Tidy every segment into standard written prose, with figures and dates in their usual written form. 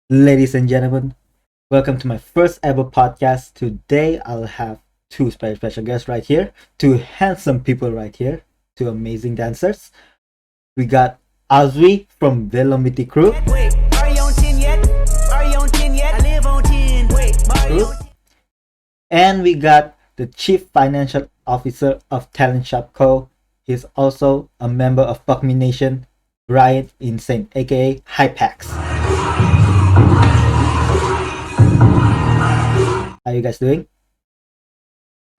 Ladies and gentlemen, welcome to my first ever podcast. Today I'll have two special guests right here, two handsome people right here, two amazing dancers. We got Azwee from Velomity Crew, Wait, are you on 10 yet? Are you on 10 yet? I live on 10. Wait, are you Crew, on 10? and we got the Chief Financial Officer of Talent Shop Co. He's also a member of Buckmination, Brian Insaint, aka Hypax. How you guys doing?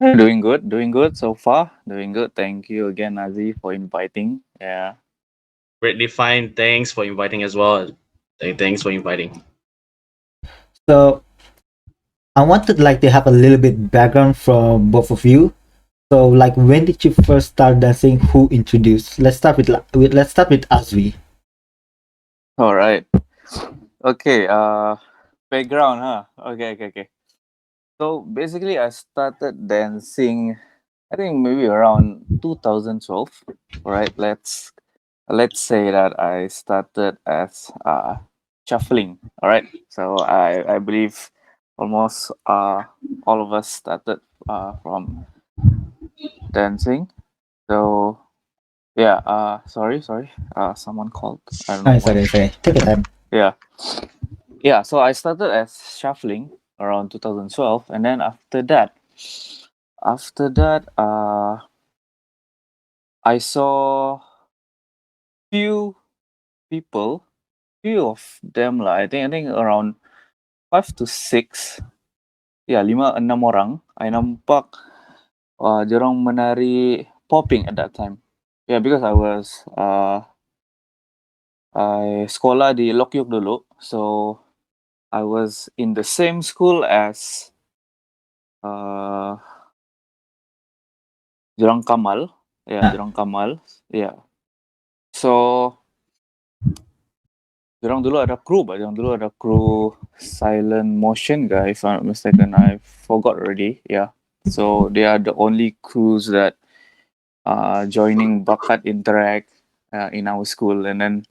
Doing good so far. Doing good. Thank you again, Nazy, for inviting. Yeah. Greatly fine. Thanks for inviting as well. Thanks for inviting. So I wanted like to have a little bit background from both of you. So, like, when did you first start dancing? Who introduced? Let's start with Azwee. All right. Okay. Background, huh? Okay. So basically, I started dancing. I think maybe around 2012. All right. Let's say that I started as shuffling. All right. So I believe almost all of us started from dancing. So yeah, sorry. Someone called. I don't know Nice, why. okay. Take your time. Yeah. Yeah, so I started as shuffling around 2012, and then after that, I saw few people, few of them lah. I think around 5 to 6, ya 5 6 orang. I nampak dorang menari popping at that time. Yeah, because I sekolah di Lokyuk dulu, so I was in the same school as uh Jurang Kamal. Yeah, Ah, Jurang Kamal. Yeah. So Jurang dulu ada kru silent motion guy, if I'm not mistaken. I forgot already. Yeah. So they are the only crews that joining Bakat Interact in our school, and then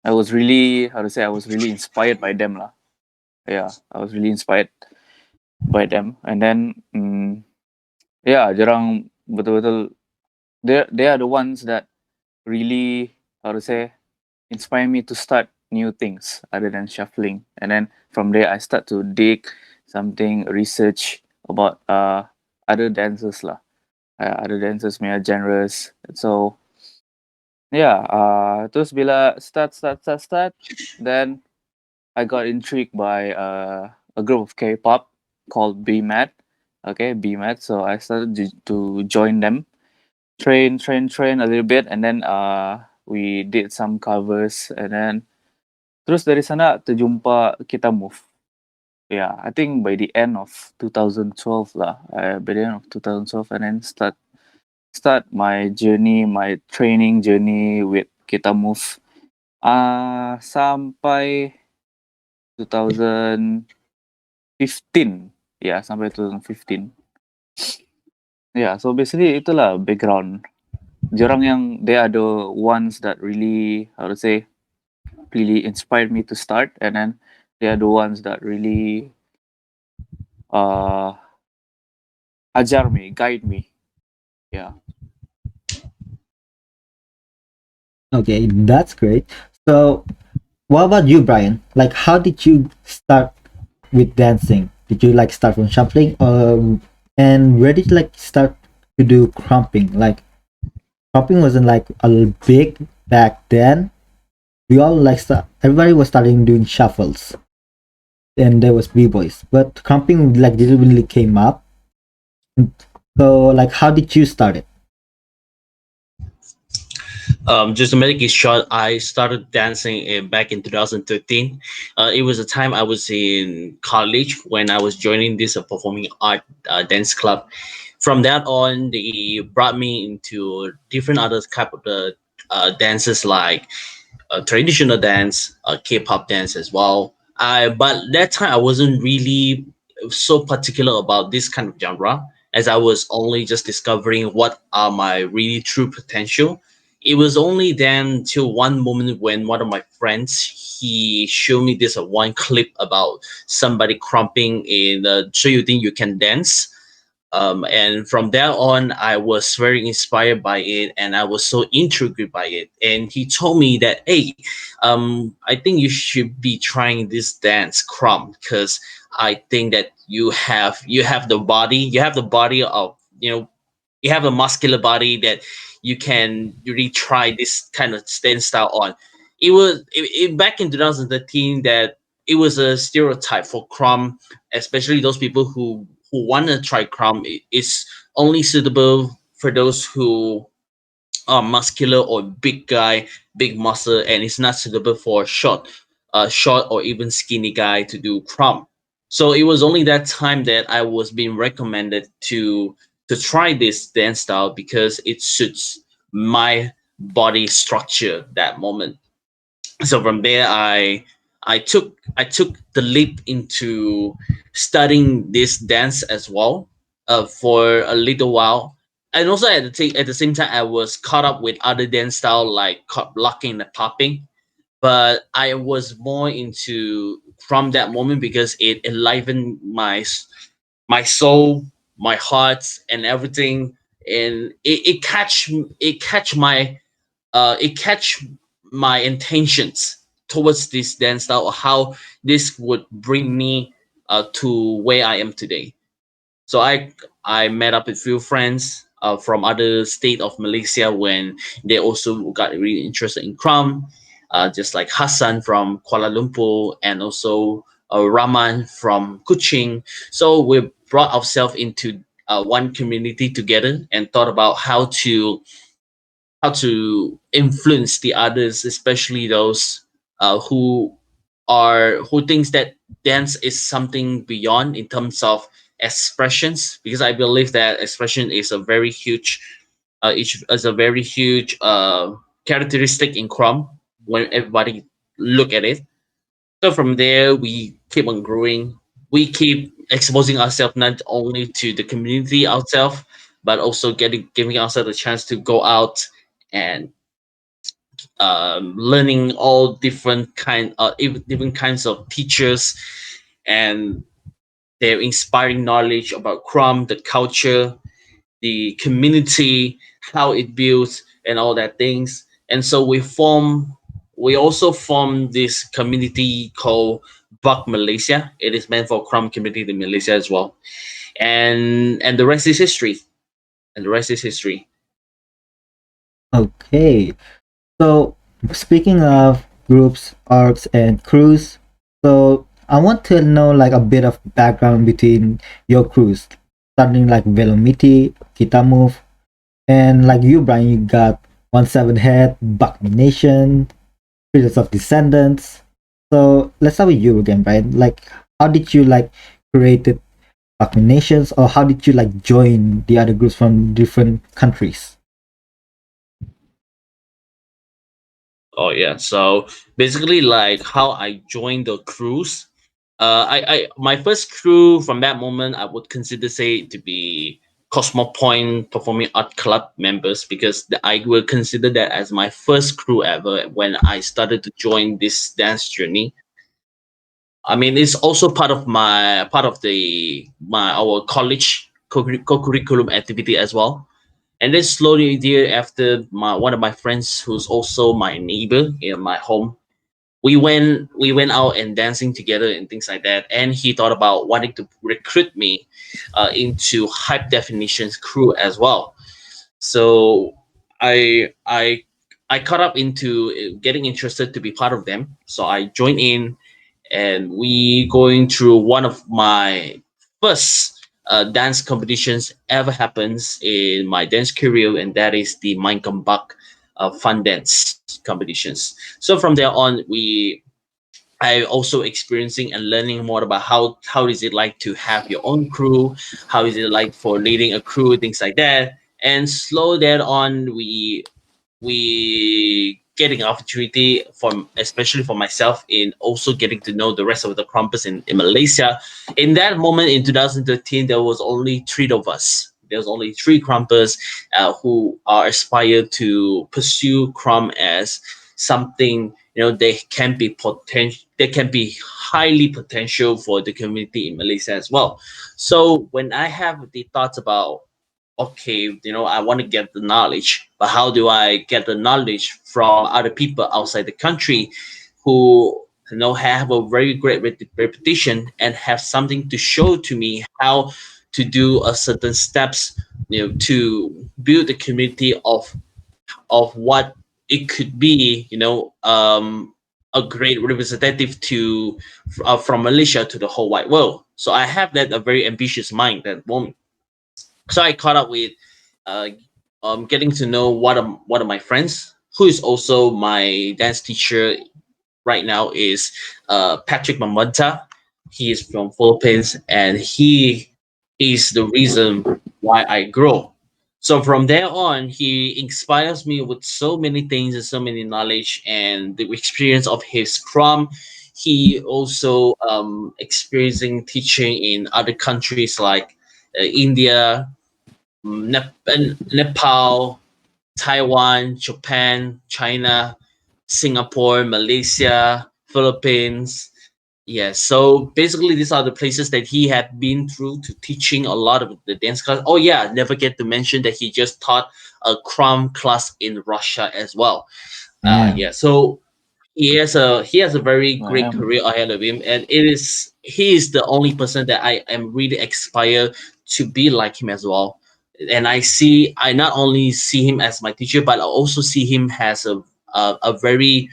I was really, how to say, I was really inspired by them lah. Yeah, I was really inspired by them, and then yeah, Jurang betul-betul they are the ones that really, how to say, inspire me to start new things other than shuffling. And then from there I start to dig something, research about other dances lah, other dances punya genres. So yeah, terus bila start, then I got intrigued by a group of K-pop called BMAT. Okay, BMAT. So I started to join them, train a little bit, and then we did some covers, and then terus dari sana terjumpa KittaMove. Yeah, I think by the end of 2012 lah. By the end of 2012, and then start my journey, my training journey with KittaMove. Sampai 2015. Yeah, sampai 2015. Yeah, so basically itulah background. Jorang yang they are the ones that really, how to say, really inspired me to start, and then they are the ones that really uh ajar me, guide me. Yeah. okay, that's great. So, what about you, Brian? Like, how did you start with dancing? Did you like start from shuffling, and where did you like start to do crumping? Like, crumping wasn't like a big back then. We all like everybody was starting doing shuffles, and there was b-boys, but crumping like didn't really came up. So, like, how did you start it? Just to make it short, I started dancing back in 2013. It was a time I was in college when I was joining this performing art dance club. From that on, they brought me into different other type of the dances like traditional dance, K-pop dance as well. But that time I wasn't really so particular about this kind of genre, as I was only just discovering what are my really true potential. It was only then till one moment when one of my friends he showed me this one clip about somebody crumping in so you think you can dance. And from there on, I was very inspired by it, and I was so intrigued by it. And he told me that, hey, I think you should be trying this dance, crumb, because I think that you have the body of you have a muscular body that you can really try this kind of stand style on. Back in 2013 that it was a stereotype for crumb, especially those people who want to try crumb. It's only suitable for those who are muscular or big guy, big muscle, and it's not suitable for short or even skinny guy to do crumb. So it was only that time that I was being recommended to try this dance style because it suits my body structure that moment. So from there I took the leap into studying this dance as well for a little while. And also at the same time I was caught up with other dance style like locking and popping, but I was more into from that moment because it enlivened my soul, my heart, and everything. And it catch my intentions towards this dance style, or how this would bring me to where I am today. So I met up with few friends from other state of Malaysia when they also got really interested in Kram, just like Hassan from Kuala Lumpur and also Rahman from Kuching. So we brought ourselves into one community together and thought about how to influence the others, especially those who who thinks that dance is something beyond in terms of expressions, because I believe that expression is a very huge is a very huge characteristic in Chrome when everybody look at it. So from there, we keep on growing. We keep exposing ourselves not only to the community ourselves, but also giving ourselves a chance to go out and learning all different kinds of teachers and their inspiring knowledge about Chrome, the culture, the community, how it builds, and all that things. And so we also form this community called Buck Malaysia. It is meant for Chrome community in Malaysia as well. And the rest is history. And the rest is history. Okay. So, speaking of groups, arcs, and crews, so I want to know like a bit of background between your crews, starting like Velomity, KittaMove, and like you, Brian, you got 1/7 Head, Buckmination, Creatures of Descendants. So let's start with you again, Brian. Like, how did you like create the Buckminations, or how did you like join the other groups from different countries? Oh yeah. So basically, like how I joined the cruise. I my first crew from that moment I would consider say to be Cosmo Point Performing Art Club members, because I will consider that as my first crew ever when I started to join this dance journey. I mean, it's also part of the my our college co-curriculum activity as well. And then slowly thereafter, one of my friends who's also my neighbor in my home, we went out and dancing together and things like that. And he thought about wanting to recruit me into Hype Definitions crew as well. So I I I caught up into getting interested to be part of them. So I joined in, and we going through one of my first dance competitions ever happens in my dance career, and that is the Mind Comeback fun dance competitions. So from there on, I also experiencing and learning more about how is it like to have your own crew, how is it like for leading a crew, things like that. And slow that on, we getting opportunity from, especially for myself, in also getting to know the rest of the campus in Malaysia. In that moment in 2013, there was only three of us. there's only three crumpers who are aspired to pursue crump as something, they can be potential, they can be highly potential for the community in Malaysia as well. So when I have the thoughts about, okay, I want to get the knowledge, but how do I get the knowledge from other people outside the country who, have a very great reputation and have something to show to me how to do a certain steps, to build the community of what it could be, a great representative to from Malaysia to the whole wide world. So I have that a very ambitious mind at the moment. So I caught up with uh, getting to know one of my friends who is also my dance teacher right now is Patrick Mamanta. He is from Philippines, and he is the reason why I grow. So from there on, he inspires me with so many things and so many knowledge and the experience of his Scrum. He also experiencing teaching in other countries like India, Nepal, Taiwan, Japan, China, Singapore, Malaysia, Philippines. Yeah, so basically these are the places that he had been through to teaching a lot of the dance class. Oh yeah, never get to mention that he just taught a Krom class in Russia as well. Damn. Yeah, so he has a very great Damn. career ahead of him, and he is the only person that I am really aspire to be like him as well. And I not only see him as my teacher, but I also see him as a very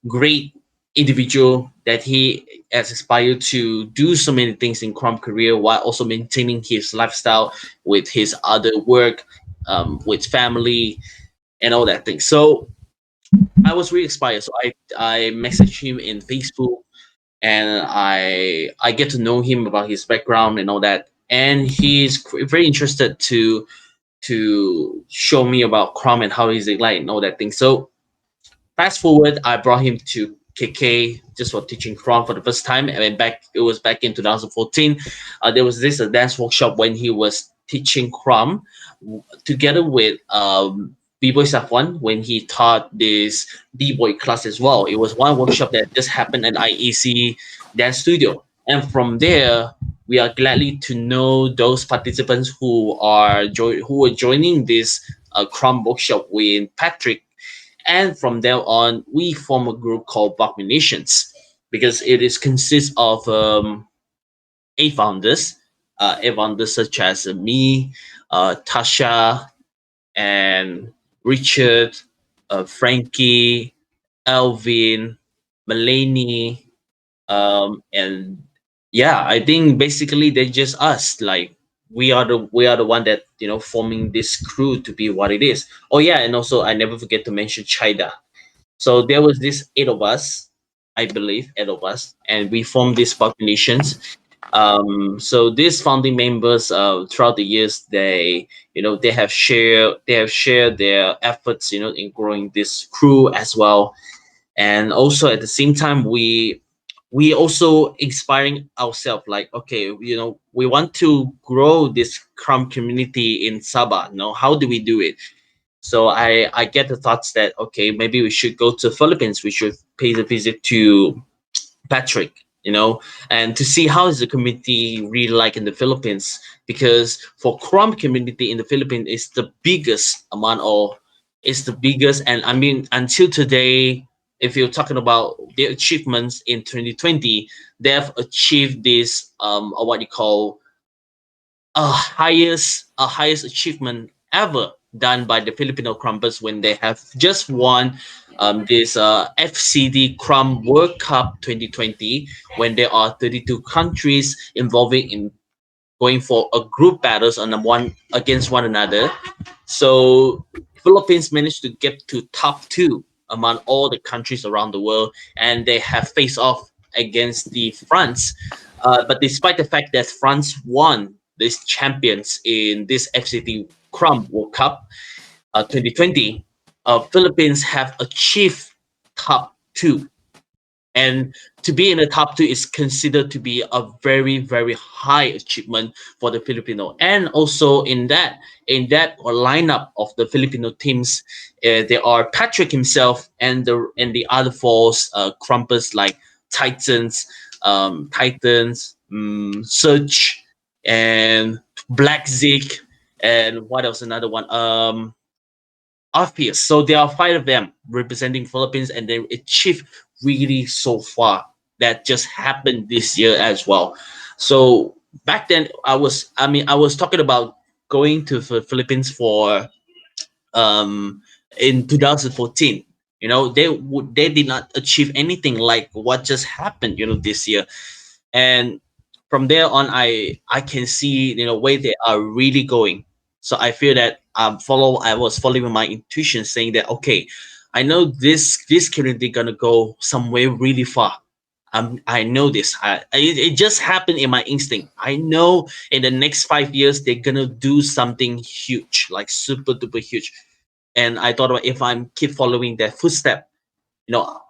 great individual that he has aspired to do so many things in crime career while also maintaining his lifestyle with his other work, with family and all that thing. So I was really inspired. So I messaged him in Facebook, and I get to know him about his background and all that. And he's very interested to show me about Chrome and how he's like and all that thing. So fast forward, I brought him to KK just for teaching Chrome for the first time. And then it was back in 2014. There was this a dance workshop when he was teaching Chrome together with B-Boy Safwan when he taught this B-Boy class as well. It was one workshop that just happened at IEC Dance Studio. And from there, we are gladly to know those participants who are joining this Chrome workshop with Patrick, and from there on, we form a group called Buckminations because it is consists of eight founders, such as me, Tasha, and Richard, Frankie, Alvin, Mulaney, and yeah, I think basically they're just us. Like we are the one that forming this crew to be what it is. Oh yeah, and also I never forget to mention Chida. So there was this eight of us, I believe, eight of us, and we formed these populations. So these founding members, throughout the years, they have shared their efforts, in growing this crew as well, and also at the same time we also inspiring ourselves like, okay, we want to grow this Scrum community in Sabah. How do we do it? So I get the thoughts that, okay, maybe we should go to Philippines. We should pay the visit to Patrick, and to see how is the community really like in the Philippines. Because for Chrome community in the Philippines is the biggest amount, or is the biggest, and I mean until today, if you're talking about their achievements in 2020, they have achieved this what you call a highest achievement ever done by the Filipino Crumpers when they have just won this FCD Crumb World Cup 2020, when there are 32 countries involving in going for a group battles on one against one another. So Philippines managed to get to top two among all the countries around the world, and they have faced off against the France. But despite the fact that France won these champions in this FCT Crumb World Cup 2020, Philippines have achieved top two And to be in the top two is considered to be a very very high achievement for the Filipino. And also in that lineup of the Filipino teams, there are Patrick himself and the other four crumpers like Titans, Surge, and Black Zeke, and what else? Another one. Obvious. So there are five of them representing Philippines, and they achieved really so far. That just happened this year as well. So back then, I was talking about going to the Philippines for in 2014. They did not achieve anything like what just happened. This year. And from there on, I can see where they are really going. So I feel that I was following my intuition, saying that okay, I know this community gonna go somewhere really far. I know this. It just happened in my instinct. I know in the next 5 years they're gonna do something huge, like super duper huge. And I thought about if I'm keep following their footstep,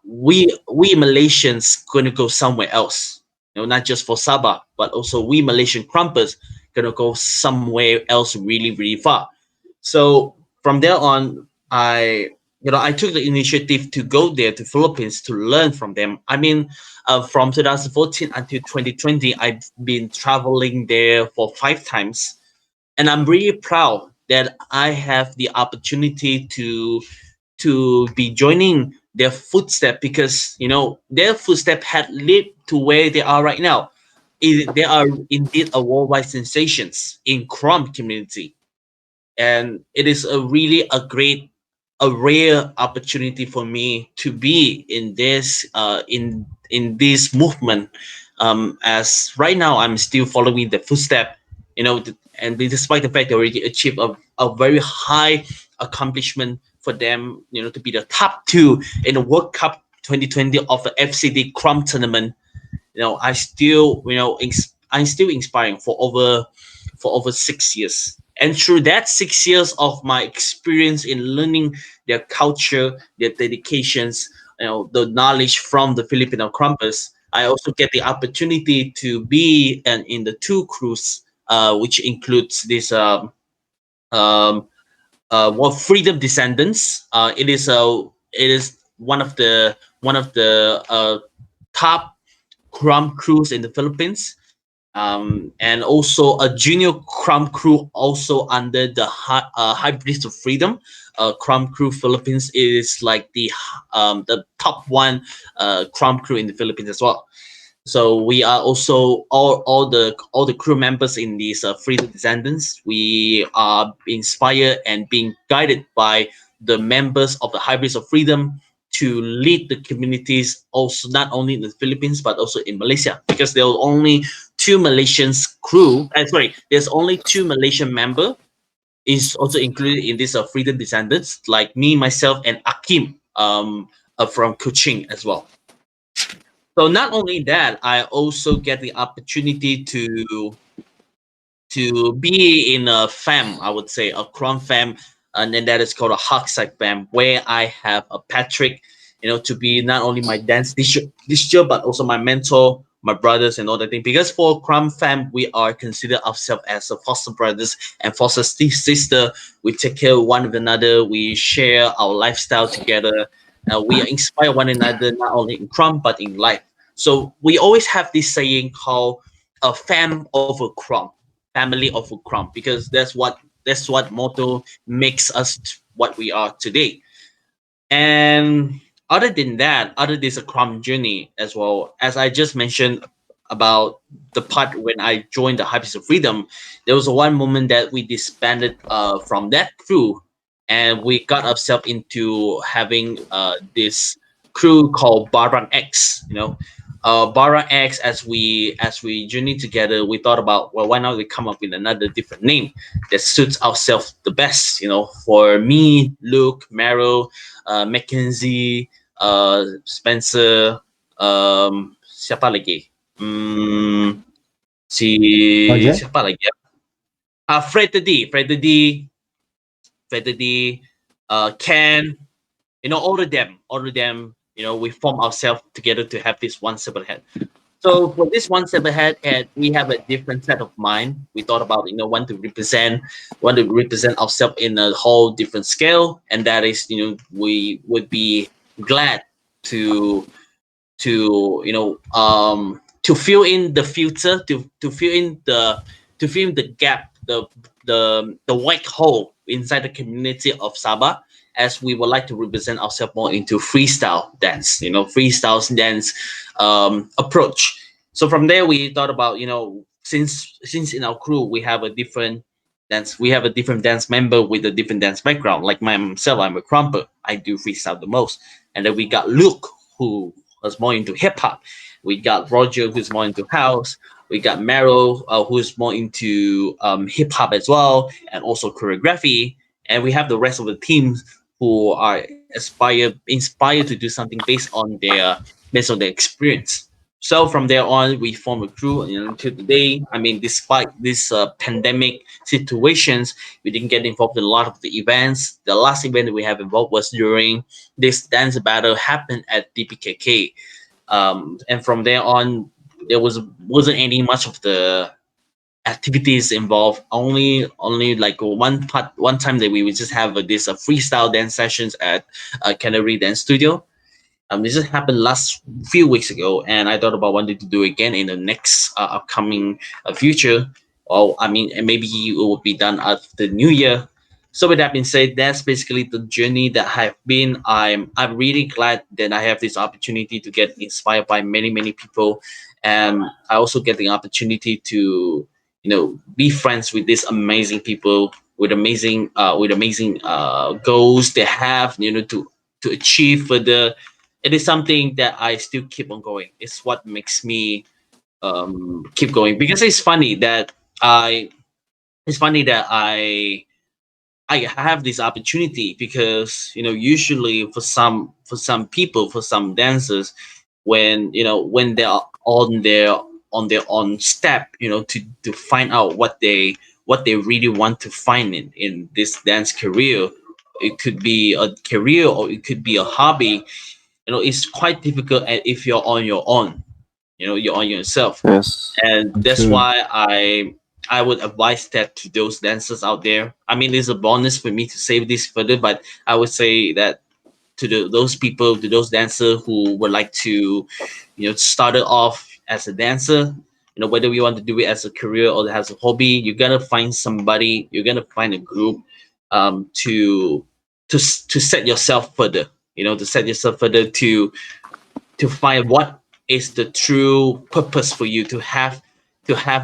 we Malaysians gonna go somewhere else. Not just for Sabah, but also we Malaysian crumpers gonna go somewhere else really, really far. So from there on, I took the initiative to go there to Philippines to learn from them. I mean, from 2014 until 2020, I've been traveling there for 5 times, and I'm really proud that I have the opportunity to be joining their footstep, because their footstep had led to where they are right now. They are indeed a worldwide sensations in Chrome community, and it is a rare opportunity for me to be in this movement. As right now I'm still following the footstep, and despite the fact they already achieved a very high accomplishment for them, to be the top two in the World Cup 2020 of the FCD Crum tournament. I'm still inspiring for over 6 years. And through that 6 years of my experience in learning their culture, their dedications, the knowledge from the Filipino crumpers, I also get the opportunity to be in the two crews, which includes this um, Freedom Descendants. It is one of the top Crumb crews in the Philippines, and also a junior Crumb crew also under the Hybrids of Freedom. Crumb crew Philippines is like the top one Crumb crew in the Philippines as well. So we are also all the crew members in these Freedom Descendants. We are inspired and being guided by the members of the Hybrids of Freedom to lead the communities, also not only in the Philippines but also in Malaysia, because there are only two Malaysians crew. Sorry, there's only two Malaysian member is also included in this Freedom Descendants, like me, myself, and Akim from Kuching as well. So not only that, I also get the opportunity to be in a fam, I would say a cron fam, and then that is called a Hawkside fam, where I have a Patrick, to be not only my dance teacher, but also my mentor, my brothers, and all that thing. Because for Crum fam, we are considered ourselves as a foster brothers and foster sister. We take care of one another. We share our lifestyle together. We inspire one another not only in Crum but in life. So we always have this saying called a fam over Crum, family of Ukram, because that's what motto makes us what we are today. And other than that, other this Ukram journey as well, as I just mentioned about the part when I joined the Hypebeast of Freedom, there was one moment that we disbanded from that crew, and we got ourselves into having this crew called Barang X. Barang X. As we journey together, we thought about, well, why not we come up with another different name that suits ourselves the best. For me, Luke, Meryl, Mackenzie, Spencer, siapa lagi? Si Roger? siapa lagi ya? Fred the D, Ken, all of them, we form ourselves together to have this one step ahead. So for this one step ahead, and we have a different set of mind. We thought about want to represent ourselves in a whole different scale, and that is we would be glad to to fill in the future, to fill in the gap, the white hole inside the community of Sabah, as we would like to represent ourselves more into freestyle dance, freestyle dance approach. So from there we thought about, since in our crew we have a different dance member with a different dance background. Like myself, I'm a crumper, I do freestyle the most. And then we got Luke, who was more into hip hop. We got Roger, who's more into house. We got Meryl, who's more into hip hop as well, and also choreography. And we have the rest of the teams who are inspired to do something based on their experience. So from there on, we form a crew, until today. I mean, despite this pandemic situations, we didn't get involved in a lot of the events. The last event that we have involved was during this dance battle happened at DPKK, and from there on, there wasn't any much of the activities involved. Only like one time that we would just have this freestyle dance sessions at Canary Dance Studio. This just happened last few weeks ago, and I thought about wanting to do it again in the next upcoming future. Or I mean, and maybe it will be done at the new year. So with that being said, that's basically the journey that I've been. I'm really glad that I have this opportunity to get inspired by many people, and I also get the opportunity to be friends with these amazing people with amazing goals they have to achieve further. It is something that I still keep on going. It's what makes me keep going, because I it's funny that I have this opportunity, because usually for some people, for some dancers, when they are on their own step, to find out what they really want to find in this dance career. It could be a career or it could be a hobby. It's quite difficult if you're on your own. You're on yourself, Yes. and that's True. why I would advise that to those dancers out there. I mean, it's a bonus for me to save this further, but I would say that to those people, to those dancers who would like to start it off as a dancer, whether we want to do it as a career or as a hobby, you're gonna find somebody, you're gonna find a group, to to set yourself further, to set yourself further, to find what is the true purpose for you to have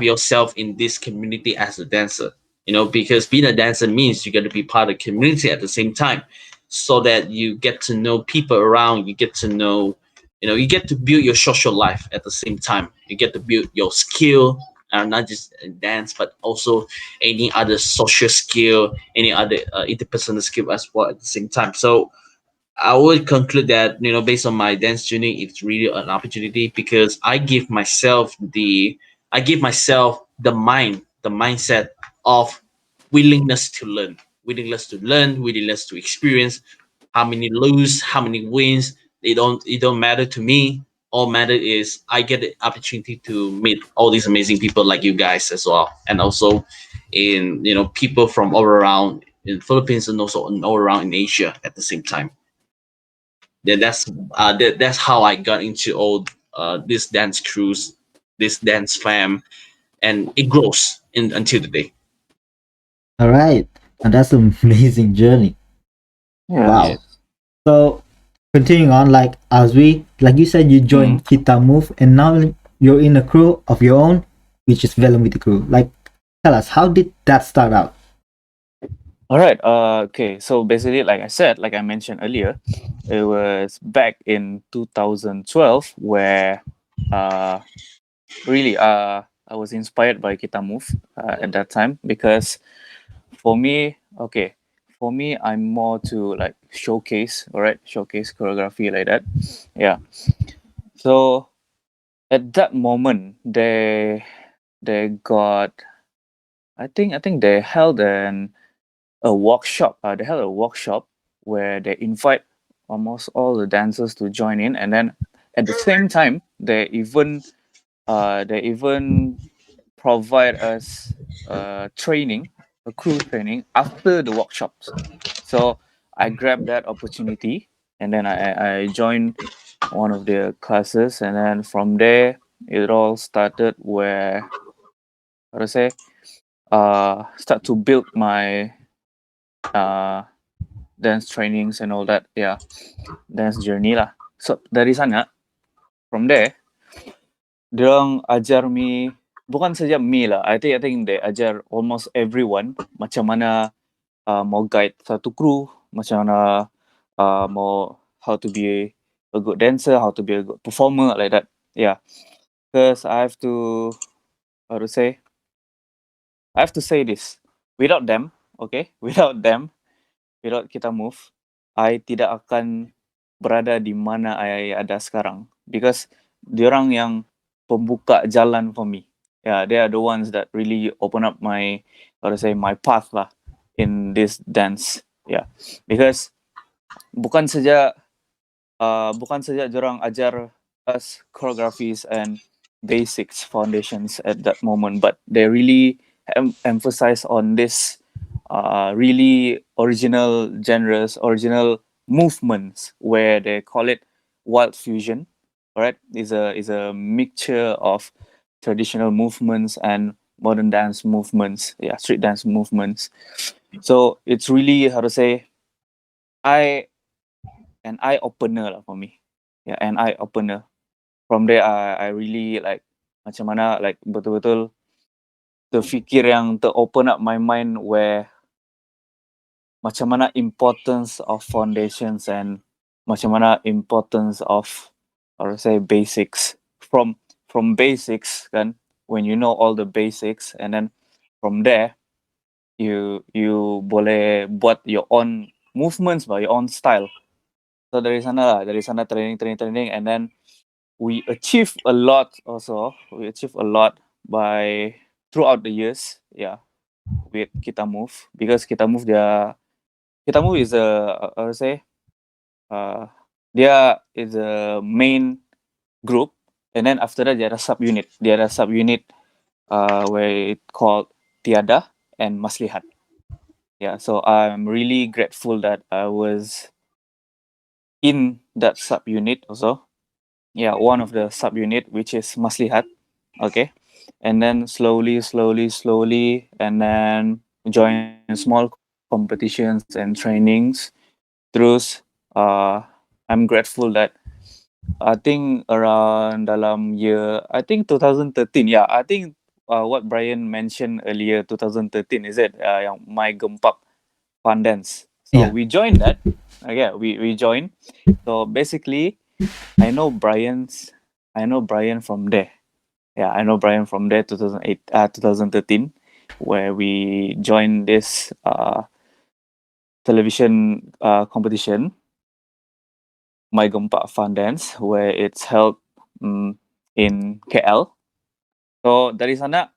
yourself in this community as a dancer. Because being a dancer means you got to be part of the community at the same time, so that you get to know people around, you get to know, you get to build your social life at the same time, you get to build your skill, not just in dance but also any other social skill, any other interpersonal skill as well at the same time. So I would conclude that, based on my dance journey, it's really an opportunity, because I give myself the mindset of willingness to experience. How many lose, how many wins, it don't matter to me. All matter is I get the opportunity to meet all these amazing people like you guys as well, and also in people from all around in Philippines, and also all around in Asia at the same time. That's how I got into all this dance cruise, this dance fam, and it grows until today. All right. And that's an amazing journey. Yes. Wow. Yes. So continuing on, like as we, like you said, you Mm. joined KittaMove, and now you're in a crew of your own, which is Velomity crew. Like, tell us, how did that start out? All right. Okay. So basically, like I said, like I mentioned earlier, it was back in 2012 where, uh, really, I was inspired by KittaMove at that time because for me, okay, for me, I'm more to like showcase, all right, showcase choreography like that. Yeah. So at that moment, they got, I think they held a workshop. They held a workshop where they invite almost all the dancers to join in, and then at the same time they even provide us training, a crew training after the workshops. So I grabbed that opportunity, and then I joined one of their classes, and then from there it all started where, how to say, start to build my uh dance trainings and all that. Yeah, dance journey lah. So dari sana, from there, diorang ajar me, bukan saja me lah. I think they ajar almost everyone macam mana mau guide satu kru, macam mana mau, how to be a good dancer, how to be a good performer, like that. Yeah, because how to say, I have to say this. Without them, okay, without KittaMove, I tidak akan berada di mana I ada sekarang, because diorang yang pembuka jalan for me. Yeah, they are the ones that really open up my, how to say, my path lah in this dance. Yeah, because bukan saja bukan saja diorang ajar us choreographies and basics foundations at that moment, but they really emphasize on this really original genres, original movements, where they call it wild fusion. Alright, is a mixture of traditional movements and modern dance movements. Yeah, street dance movements. So it's really, how to say, I an eye opener lah for me. Yeah, an eye opener. From there, I really like macam mana, like betul-betul terfikir yang open up my mind, where macam mana importance of foundations and macam mana importance of, how to say, basics. From basics kan, when you know all the basics, and then from there you boleh buat your own movements, your own style. So dari sana lah, dari sana training, and then we achieve a lot also. We achieve a lot by throughout the years. Yeah, with KittaMove, because KittaMove is a, I would say, dia is a main group, and then after that there are subunit. There are subunit where it called Tiada and Maslihat. Yeah, so I'm really grateful that I was in that subunit also. Yeah, one of the subunit, which is Maslihat. Okay, and then slowly, and then join small competitions and trainings. Terus, I'm grateful that I think around dalam year, I think 2013. Yeah, I think what Brian mentioned earlier, 2013, is it? Yang My Gempak Fun Dance. So Yeah. we joined that. Okay, we joined. So basically, I know Brian from there. Yeah, I know Brian from there, 2008, 2013, where we joined this television competition, My Gempak Fun Dance, where it's held in KL. So dari sana,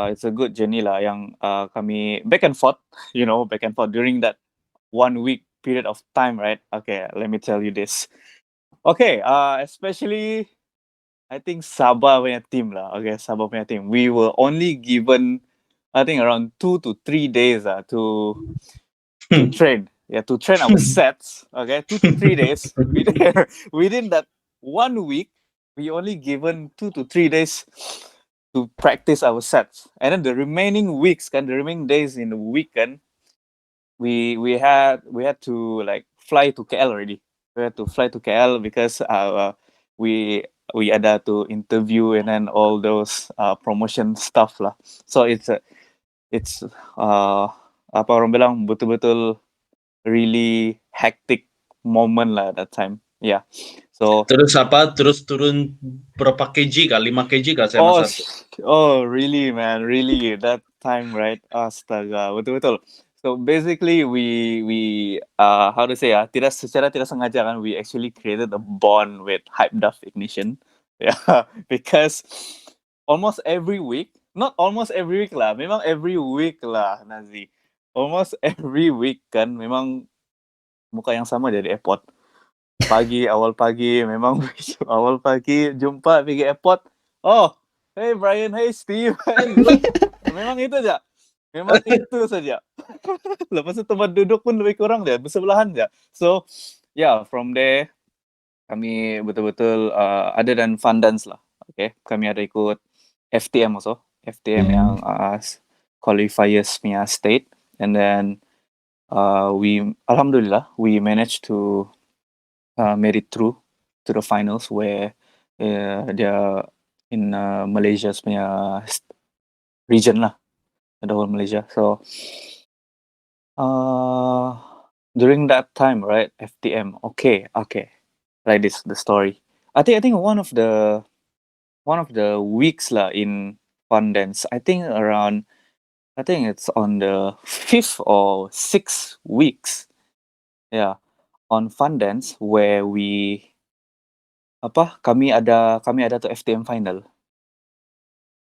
it's a good journey lah, yang kami back and forth, back and forth during that 1 week period of time, right? Okay, let me tell you this. Okay, especially I think Sabah punya team lah. Okay, Sabah punya team. We were only given, I think, around 2 to 3 days to train. Yeah, to train our sets. Okay, 2 to 3 days. Within that 1 week, we only given 2 to 3 days to practice our sets, and then the remaining weeks, the remaining days in the weekend, we had to like fly to KL already. We had to fly to KL because we we ada to interview and then all those promotion stuff lah. So it's apa orang bilang, betul-betul really hectic moment lah that time. Yeah. So Terus turun berapa kg kah? 5 kg kah saya masa tu? really, man, really, that time, right? Astaga, betul-betul. So basically, we how to say, secara tidak sengaja kan, we actually created a bond with Hype Duff Ignition. Yeah, because almost every week, not almost every week lah, memang every week lah, Nazi. Almost every week kan, memang muka yang sama dia di airport. Awal pagi memang awal pagi jumpa pergi airport. Oh, hey Brian, hey Steve. Memang itu aja. Memang itu saja. Lepas itu tempat duduk pun lebih kurang dia bersebelahan aja. So, yeah, from there kami betul-betul ada dan fun dance lah. Okay, kami ada ikut FTM also. FTM Yeah. yang qualifiers punya state, and then we alhamdulillah we managed to made it through to the finals where dia in Malaysia's punya region lah, the whole Malaysia. So uh, during that time, right, FTM. Okay, like this the story. I think one of the weeks lah in fun dance. I think it's on the 5th or 6th weeks. Yeah, on fun dance where kami ada tuh FTM final.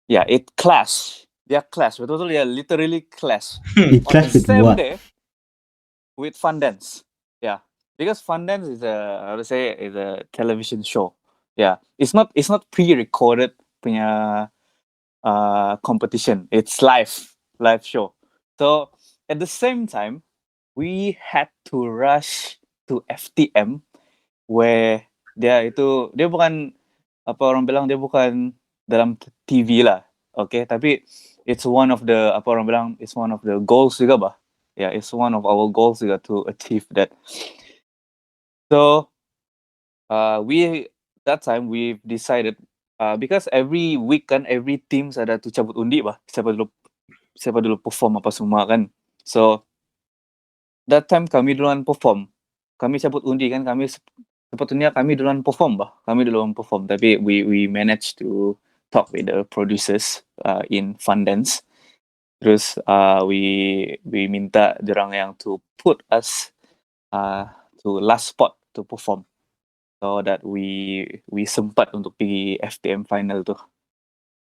Yeah, it clash. Dia clash, betul-betul ya, literally clash. It On the clashed with same what? day with fun dance. Yeah, because fun dance is I would say is a television show. Yeah, it's not pre-recorded punya competition. It's live show. So at the same time, we had to rush to FTM where dia bukan apa orang bilang dia bukan dalam TV lah, okay? Tapi it's one of the apa orang bilang it's one of the goals juga bah. Yeah, it's one of our goals juga to achieve that. So we that time we've decided because every week kan every teams ada tu cabut undi bah siapa dulu perform apa semua kan. So that time kami duluan perform. Kami cabut undi kan sepatutnya kami duluan perform bah. Kami duluan perform tapi we managed to talk with the producers in fun dance. Terus we minta dorang yang to put us to last spot to perform. So that we sempat untuk pergi FTM final tu.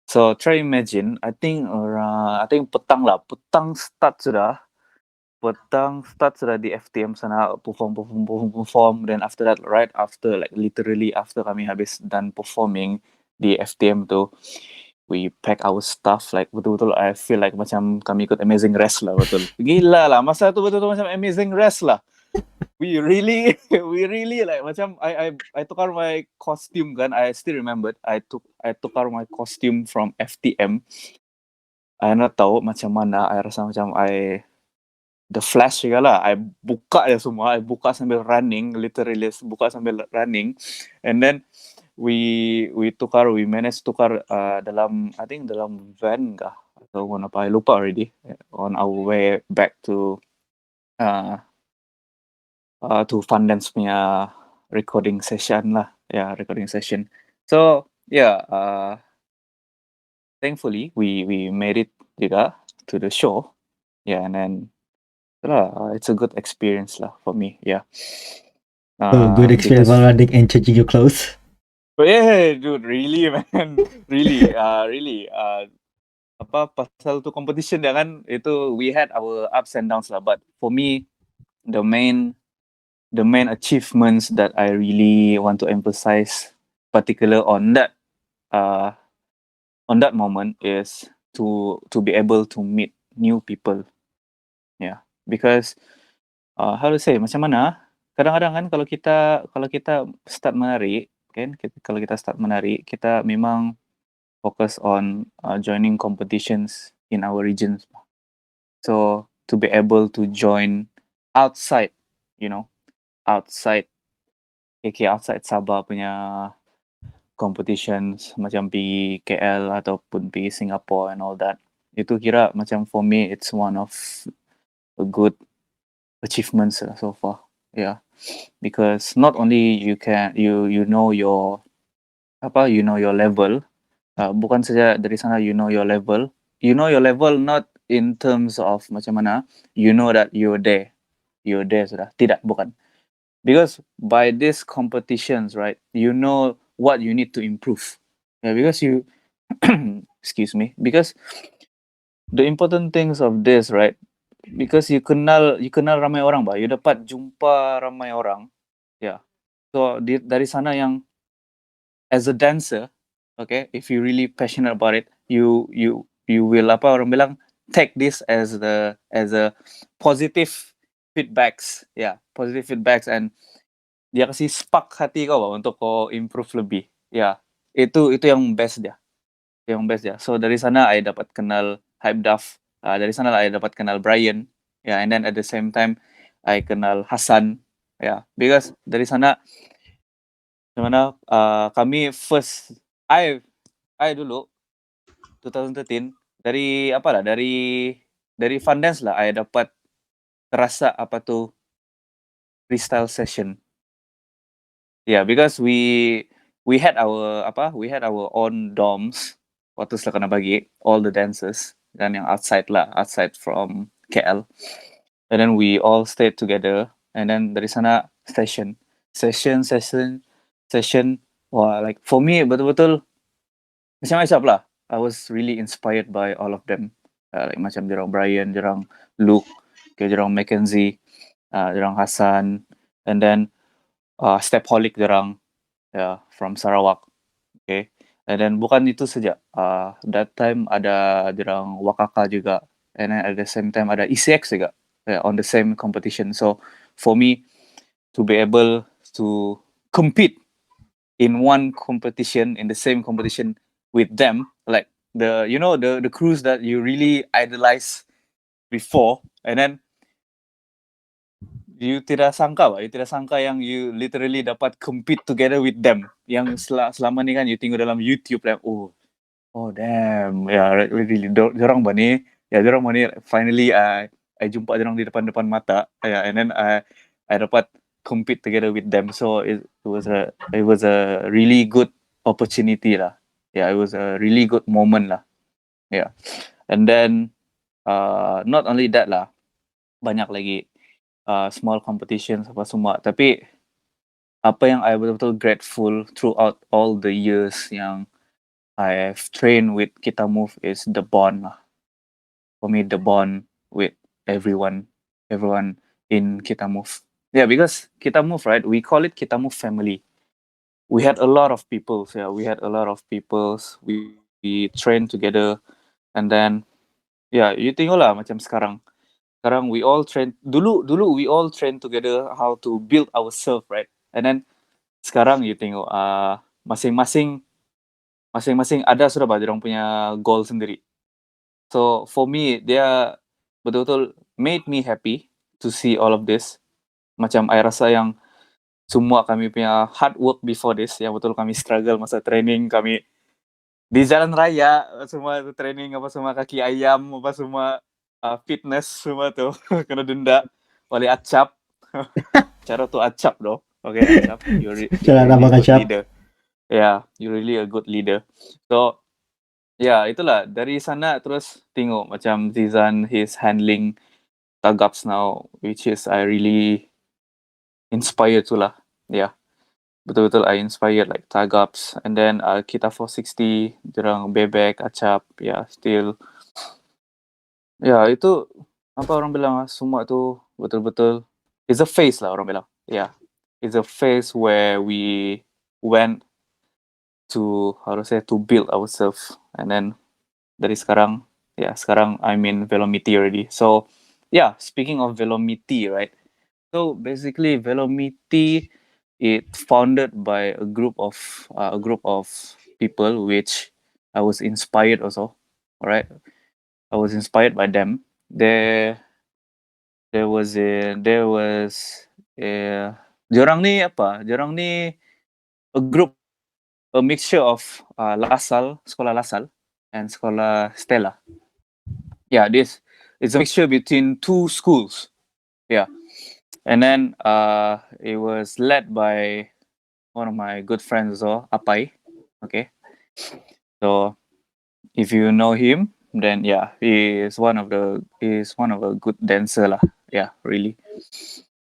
So try imagine, I think petang start sudah. Petang start sudah di FTM sana perform. Then after that, right after like literally after kami habis done performing di FTM tu, we pack our stuff like betul-betul I feel like macam kami ikut Amazing Race lah betul. Gila lah masa tu betul-betul macam Amazing Race lah. We really like macam I tukar my costume kan. I still remembered I tukar my costume from FTM. I nak tahu macam mana. I rasa macam the flash juga lah. I buka ya semua. I buka sambil running, literally buka sambil running, and then we managed tukar dalam I think dalam van kah atau apa I lupa already on our way back to fun dance punya recording session lah. Yeah, recording session. So yeah, thankfully we made it juga to the show. Yeah, and then it's a good experience lah for me. Yeah. So good experience Because while running and changing your clothes. but yeah, dude, really man, really, apa pasal tu competition dia kan itu we had our ups and downs lah. But for me, the main achievements that I really want to emphasize, particular on that moment, is to be able to meet new people. Yeah, because how to say macam mana? Kadang-kadang kan kalau kita start menari, kan? Kalau kita start menari, kita memang focus on joining competitions in our regions. So to be able to join outside, outside outside Sabah punya competitions macam pergi KL ataupun pergi Singapore and all that. Itu kira macam for me it's one of a good achievements so far. Yeah. Because not only you know your level, bukan saja dari sana you know your level. You know your level not in terms of macam mana, you know that you're there sudah. Tidak, bukan. Because by these competitions, right, you know what you need to improve. Yeah, because you excuse me, because the important things of this, right, because you kenal ramai orang, bah. You dapat jumpa ramai orang. Yeah. So dari sana yang as a dancer, okay, if you really passionate about it, you will apa orang bilang take this as a positive feedbacks, yeah, positive feedbacks, and dia kasih spark hati kau bah, untuk kau improve lebih. Ya, itu yang best dia. Yang best dia. So dari sana I dapat kenal Hype Duff. Dari sana lah I dapat kenal Brian. Ya, and then at the same time I kenal Hasan. Ya, because dari sana dimana kami first I dulu 2013 dari apa lah dari fun dance lah I dapat terasa apa tuh freestyle session. Yeah, because we had our own dorms waktu setelah kena bagi all the dancers dan yang outside from KL, and then we all stayed together, and then dari sana session wah, like for me betul-betul macam-macam lah. I was really inspired by all of them, like macam jerang Brian, jerang Luke, jerang Mackenzie, jerang Hassan, and then Stepholic jerang, yeah, from Sarawak. Okay. And then bukan itu saja. That time ada jerang Wakaka juga. And then at the same time ada ECX juga, on the same competition. So for me to be able to compete in one competition, in the same competition with them, like the crews that you really idolize before, and then you tidak sangka yang you literally dapat compete together with them. Yang selama ni kan you tengok dalam YouTube like, oh damn, ya yeah, really dorang bani, ya dorang bani finally I jumpa dorang di depan mata, yeah, and then I dapat compete together with them. So it was a really good opportunity lah. Yeah, it was a really good moment lah. Yeah. And then not only that lah, banyak lagi small competitions apa semua. Tapi apa yang I betul-betul grateful throughout all the years yang I have trained with KittaMove is the bond lah. For me, the bond with everyone in KittaMove. Yeah, because KittaMove, right? We call it KittaMove family. We had a lot of peoples. Yeah, we had a lot of peoples. We trained together, and then yeah, you tengok lah macam sekarang. Sekarang we all train. Dulu we all train together how to build ourselves, right? And then sekarang you tengok masing-masing ada sudah bah orang punya goal sendiri. So for me, dia betul-betul made me happy to see all of this. Macam I rasa yang semua kami punya hard work before this, yang betul kami struggle masa training kami di jalan raya, semua training apa semua kaki ayam, apa semua fitness semua tuh kena denda oleh acap. Cara tu acap doh. Okay, acap. You're Cara really nama a good Acap. leader. Yeah, you're really a good leader. So ya, itulah dari sana terus tengok macam Zizan he's handling Tagaps now, which is I really inspired tu lah. Yeah, betul-betul I inspired like Tagaps, and then Kita 460, jerang Bebek, Acap, yeah, still. Ya, itu apa orang bilang semua tu betul-betul it's a phase lah orang bilang. Yeah, it's a phase where we went to to build ourselves, and then dari sekarang, sekarang I'm in Velomity already. So yeah, speaking of Velomity, right? So basically Velomity, it founded by a group of people which I was inspired also. Alright, I was inspired by them. There was Jorang ni apa? Jorang ni a group, a mixture of sekolah Lasal and sekolah Stella. Yeah, this it's a mixture between two schools. Yeah, and then it was led by one of my good friends also, Apai. Okay, so if you know him, then yeah, he is one of a good dancer lah. Yeah, really.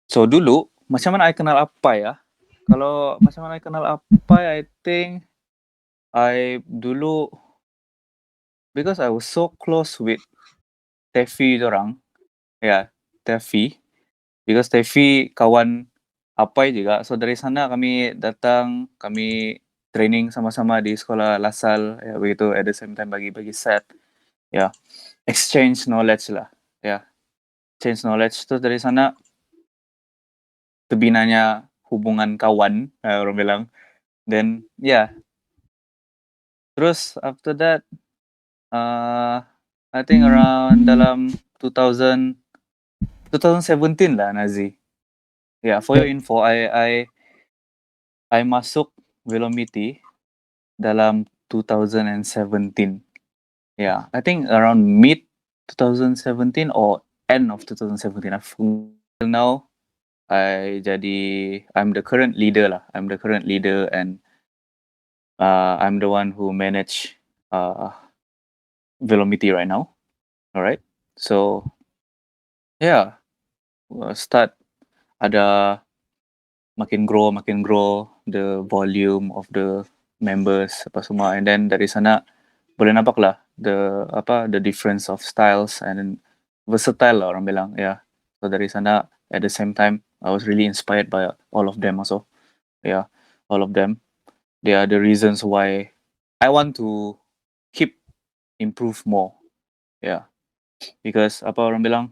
So dulu macam mana I kenal Apai ya? Kalau macam mana I kenal Apai, I think I dulu because I was so close with Tefi orang. ya Tevi, because Tevi kawan Apai juga. So dari sana kami datang, kami training sama-sama di sekolah Lasal, ya begitu. At the same time bagi-bagi set, ya exchange knowledge lah, ya exchange knowledge. Terus dari sana terbinanya hubungan kawan, orang bilang. Then yeah, terus after that, I think around dalam 2017 lah, Nazi. Yeah, for your info, I masuk Velomity dalam 2017. Yeah, I think around mid 2017 or end of 2017. Until now, I'm the current leader lah. I'm the current leader, and I'm the one who manage Velomity right now. All right. So yeah, start ada makin grow the volume of the members apa semua, and then dari sana boleh nampak lah the difference of styles, and then versatile lah orang bilang, ya. So dari sana at the same time I was really inspired by all of them also. Yeah, all of them. They are the reasons why I want to keep improve more. Yeah, because apa orang bilang,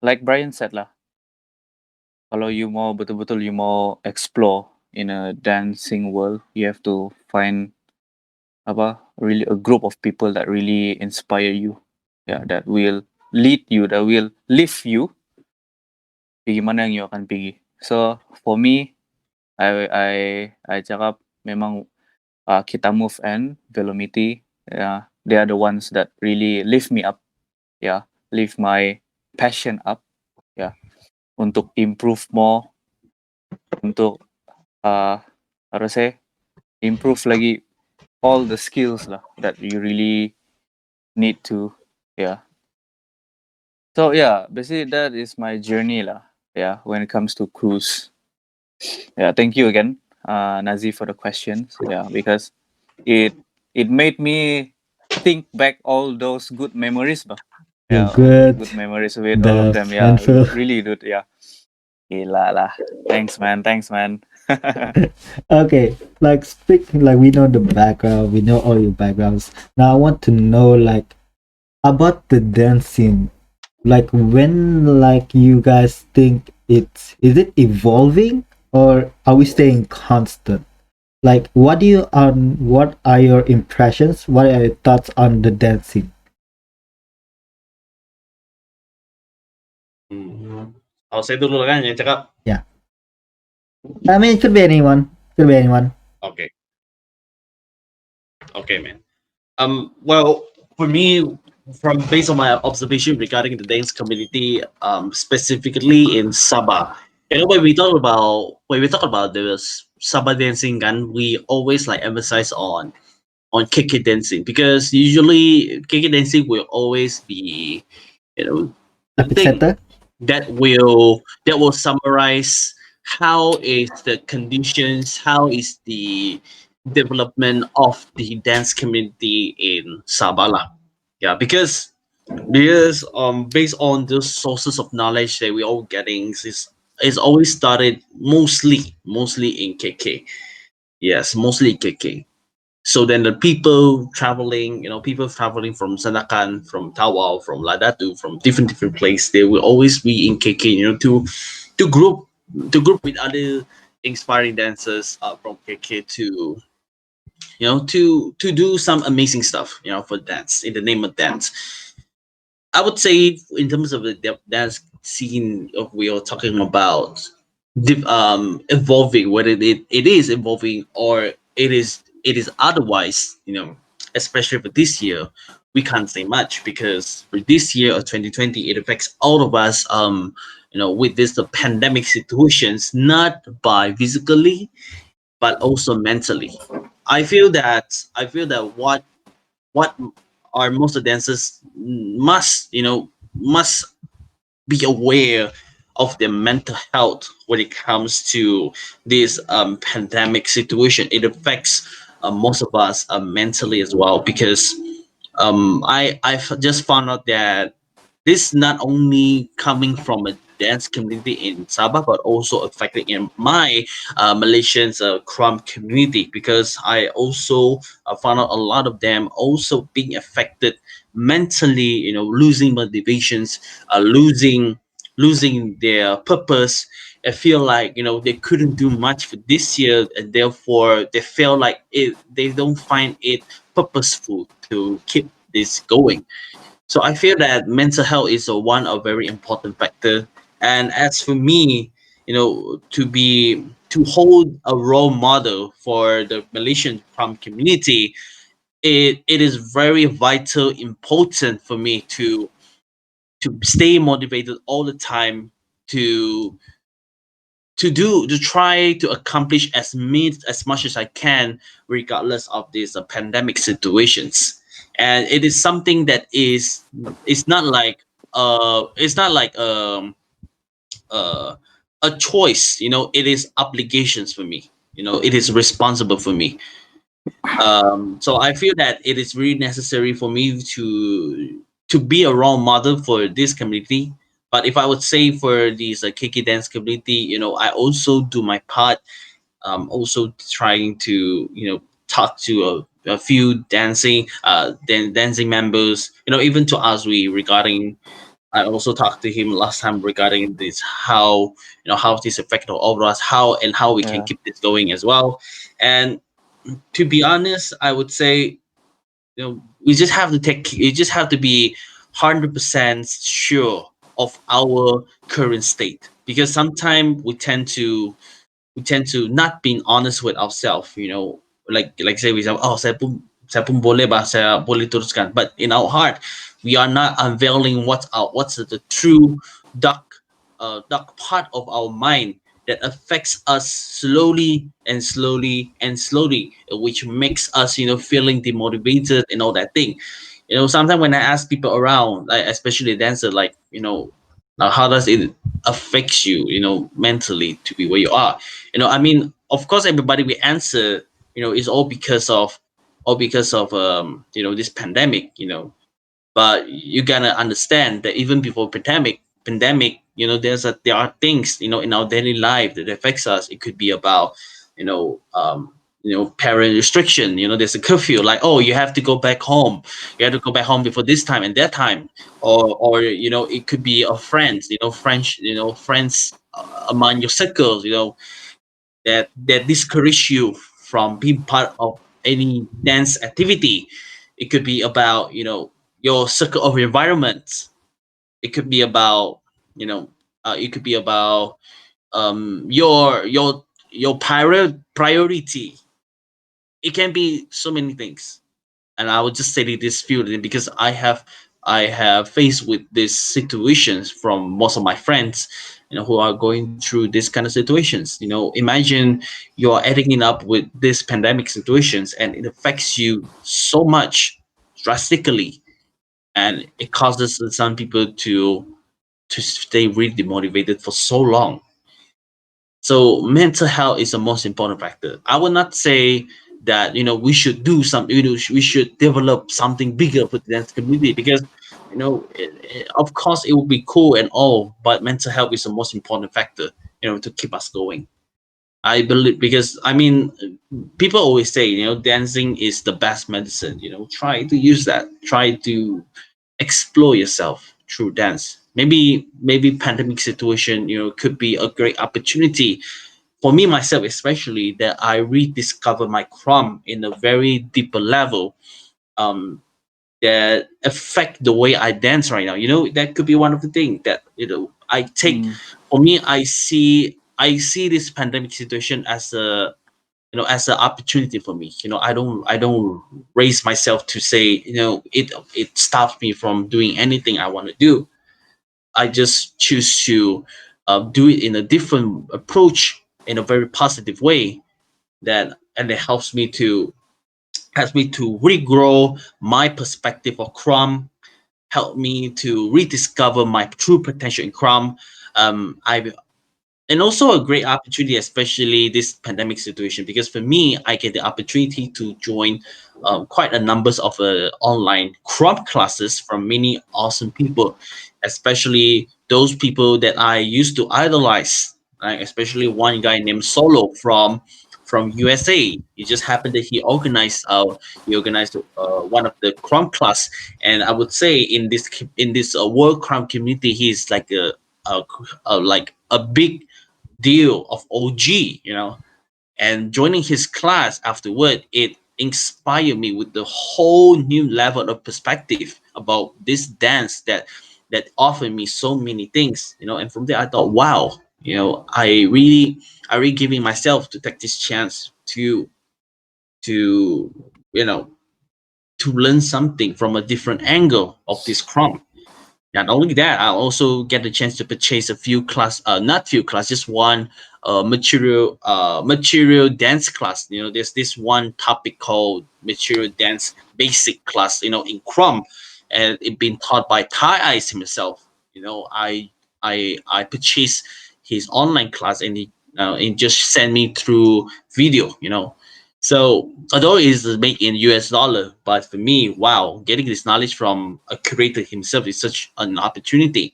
like Brian said lah, kalau you mau betul-betul you mau explore in a dancing world, you have to find really a group of people that really inspire you, yeah, that will lead you, that will lift you pergi mana yang you akan pergi. So for me, I cakap memang KittaMove and Velomity, yeah, they are the ones that really lift me up, yeah, lift my passion up, yeah, untuk improve more, untuk how to say, improve lagi all the skills lah that you really need to, yeah. So yeah, basically that is my journey lah, yeah, when it comes to cruise. Yeah, thank you again, Nazy, for the questions. Yeah, because it made me think back all those good memories, bah. The Yeah, all the good, good memories with all the of them. Yeah, painful. really good. Yeah, gila lah. Thanks, man. Thanks, man. Okay, like speaking, like we know the background, we know all your backgrounds. Now I want to know like about the dancing. Like when like you guys think is it evolving or are we staying constant? Like what are your impressions? What are your thoughts on the dancing? I'll say dulu kan yang cakap. Yeah. I mean it could be anyone. Could be anyone. Okay. Okay, man. Well, for me, from based on my observation regarding the dance community, specifically in Sabah, when we talk about the Sabah dancing, and we always like emphasize on KK dancing because usually KK dancing will always be, the thing Epicenter? that will summarize how is the conditions, how is the development of the dance community in Sabala. Yeah, because based on the sources of knowledge that we all getting is always started mostly in KK. Yes, mostly KK. So then the people traveling from Sandakan, from Tawau, from Ladatu, from different places, they will always be in KK, to group with other inspiring dancers from KK to to do some amazing stuff, for dance in the name of dance. I would say in terms of the dance scene, of we are talking about evolving, whether it is evolving or it is otherwise, especially for this year, we can't say much because for this year of 2020, it affects all of us. With this the pandemic situations, not by physically but also mentally. I feel that what our most of the dancers must be aware of their mental health when it comes to this pandemic situation. It affects most of us mentally as well because I've just found out that This not only coming from a dance community in Sabah, but also affecting in my Malaysian crumb community, because I also found out a lot of them also being affected mentally, losing motivations, losing their purpose. I feel like they couldn't do much for this year, and therefore they feel like they don't find it purposeful to keep this going. So I feel that mental health is a very important factor. And as for me, to hold a role model for the Malaysian prom community, it is very vital important for me to stay motivated all the time, to to try to accomplish as much as I can, regardless of these pandemic situations. And it is something that is it's not like it's not like uh a choice. It is obligations for me. It is responsible for me. So I feel that it is really necessary for me to be a role model for this community. But if I would say for this KK dance community, I also do my part. Also trying to talk to a few dancing members. Even to Azwee regarding. I also talked to him last time regarding this, how how this affect all of us, how we can Yeah. keep this going as well. And to be honest, I would say you just have to be 100% sure of our current state, because sometimes we tend to not being honest with ourselves. Like say we say, oh, saya pun boleh bah, saya boleh teruskan, but in our heart we are not unveiling what's the true dark part of our mind that affects us slowly and slowly and slowly, which makes us feeling demotivated and all that thing. Sometimes when I ask people around, like especially dancer, like how does it affects you, mentally to be where you are? I mean, of course, everybody will answer, is all because of this pandemic. But you gotta understand that even before pandemic, there are things in our daily life that affects us. It could be about parent restriction. There's a curfew, like, oh, you have to go back home. You have to go back home before this time and that time. Or it could be of friends, friends among your circles, that discourage you from being part of any dance activity. It could be about your circle of environment. It could be about it could be about your priority. It can be so many things. And I would just say this few, because I have faced with these situations from most of my friends, who are going through this kind of situations. Imagine you're adding it up with this pandemic situations, and it affects you so much drastically, and it causes some people to stay really demotivated for so long. So mental health is the most important factor. I would not say that we should do something. We should develop something bigger for the dance community, because of course it would be cool and all, but mental health is the most important factor. To keep us going. I believe, because I mean, people always say dancing is the best medicine. Try to use that. Try to explore yourself through dance. Maybe pandemic situation could be a great opportunity for me myself, especially, that I rediscover my crumb in a very deeper level, um that affect the way I dance right now. That could be one of the things that I take. Mm. For me, I see this pandemic situation as a as an opportunity for me. I don't raise myself to say it stops me from doing anything I want to do. I just choose to do it in a different approach, in a very positive way, and it helps me to regrow my perspective of Chrome, help me to rediscover my true potential in Chrome. I And also a great opportunity, especially this pandemic situation, because for me, I get the opportunity to join quite a numbers of online crop classes from many awesome people, especially those people that I used to idolize. Right? Especially one guy named Solo from USA. He just happened that he organized one of the crumb class, and I would say in this world crumb community, he's like a big deal of OG. And joining his class afterward, it inspired me with the whole new level of perspective about this dance that offered me so many things. And from there I thought, wow, I really giving myself to take this chance to you know to learn something from a different angle of this crumb. Not only that, I also get the chance to purchase a few class, not few class, just one material dance class. There's this one topic called material dance basic class. In Chrome, and it being taught by Thai Ice himself. I purchased his online class, and he just sent me through video. So although it is made in US dollar, but for me, wow, getting this knowledge from a creator himself is such an opportunity.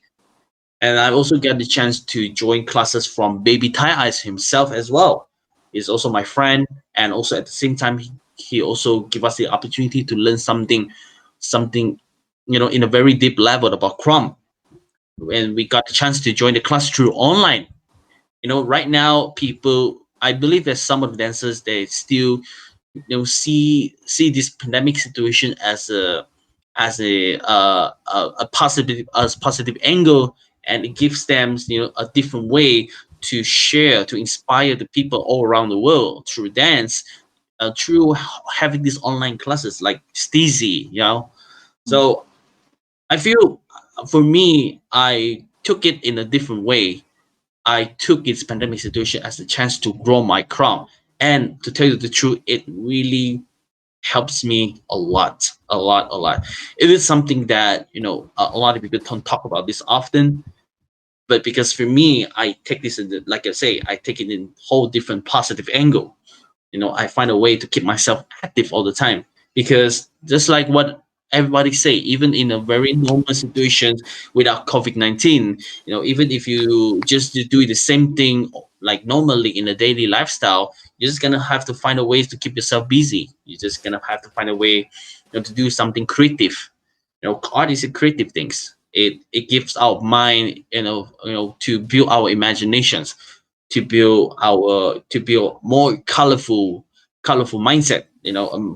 And I also get the chance to join classes from Baby Thai Eyes himself as well. He's also my friend, and also at the same time, he also give us the opportunity to learn something, in a very deep level about Chrome. And we got the chance to join the class through online. Right now, people, I believe that some of the dancers they still see this pandemic situation as a positive angle, and it gives them a different way to share, to inspire the people all around the world through dance, through having these online classes like Steezy. So I feel, for me, I took it in a different way. I took this pandemic situation as a chance to grow my crown. And to tell you the truth, it really helps me a lot, a lot, a lot. It is something that a lot of people don't talk about this often, but because for me, I take this like I say, I take it in whole different positive angle. I find a way to keep myself active all the time, because just like what everybody say, even in a very normal situation without COVID-19, even if you just do the same thing like normally in a daily lifestyle, you're just gonna have to find a ways to keep yourself busy. You're just gonna have to find a way, to do something creative. Art is a creative things. It gives our mind, to build our imaginations, to build more colorful mindset,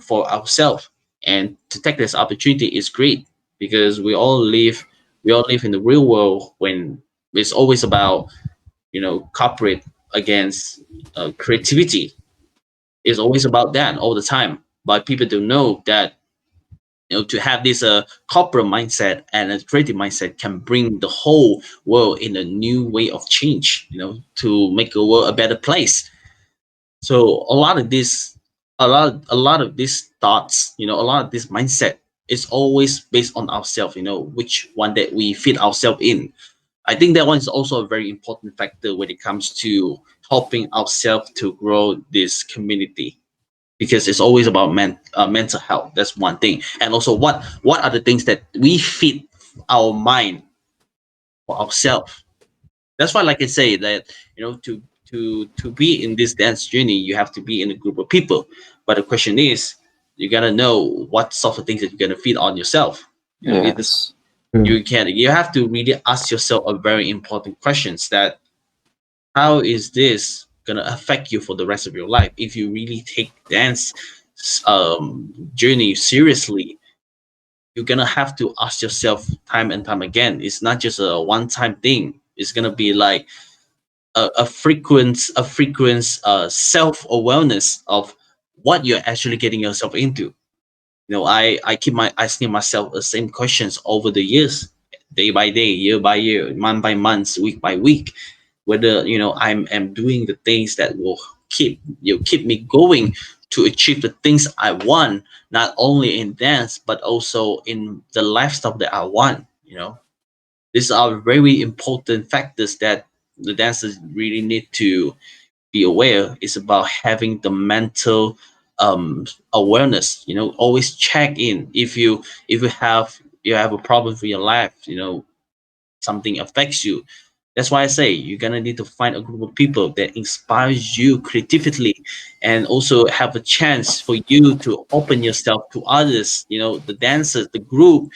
for ourselves. And to take this opportunity is great, because we all live in the real world, when it's always about corporate against creativity. It's always about that all the time, but people don't know that to have this corporate mindset and a creative mindset can bring the whole world in a new way of change, to make the world a better place. So a lot of these thoughts, a lot of this mindset is always based on ourselves, which one that we fit ourselves in. I think that one is also a very important factor when it comes to helping ourselves to grow this community, because it's always about mental health. That's one thing. And also, what are the things that we feed our mind for ourselves. That's why, like I say, that to be in this dance journey, you have to be in a group of people. But the question is, you gotta know what sort of things that you're gonna feed on yourself. It is, Yes. True. you have to really ask yourself a very important questions, that how is this gonna affect you for the rest of your life if you really take dance journey seriously. You're gonna have to ask yourself time and time again. It's not just a one-time thing. It's gonna be like a frequent self-awareness of what you're actually getting yourself into. I keep my asking myself the same questions over the years, day by day, year by year, month by month, week by week, whether I'm doing the things that will keep me going to achieve the things I want, not only in dance but also in the lifestyle that I want. These are very important factors that the dancers really need to be aware. It's about having the mental awareness. Always check in if you have a problem for your life. Something affects you. That's why I say you're gonna need to find a group of people that inspires you creatively, and also have a chance for you to open yourself to others. The dancers, the group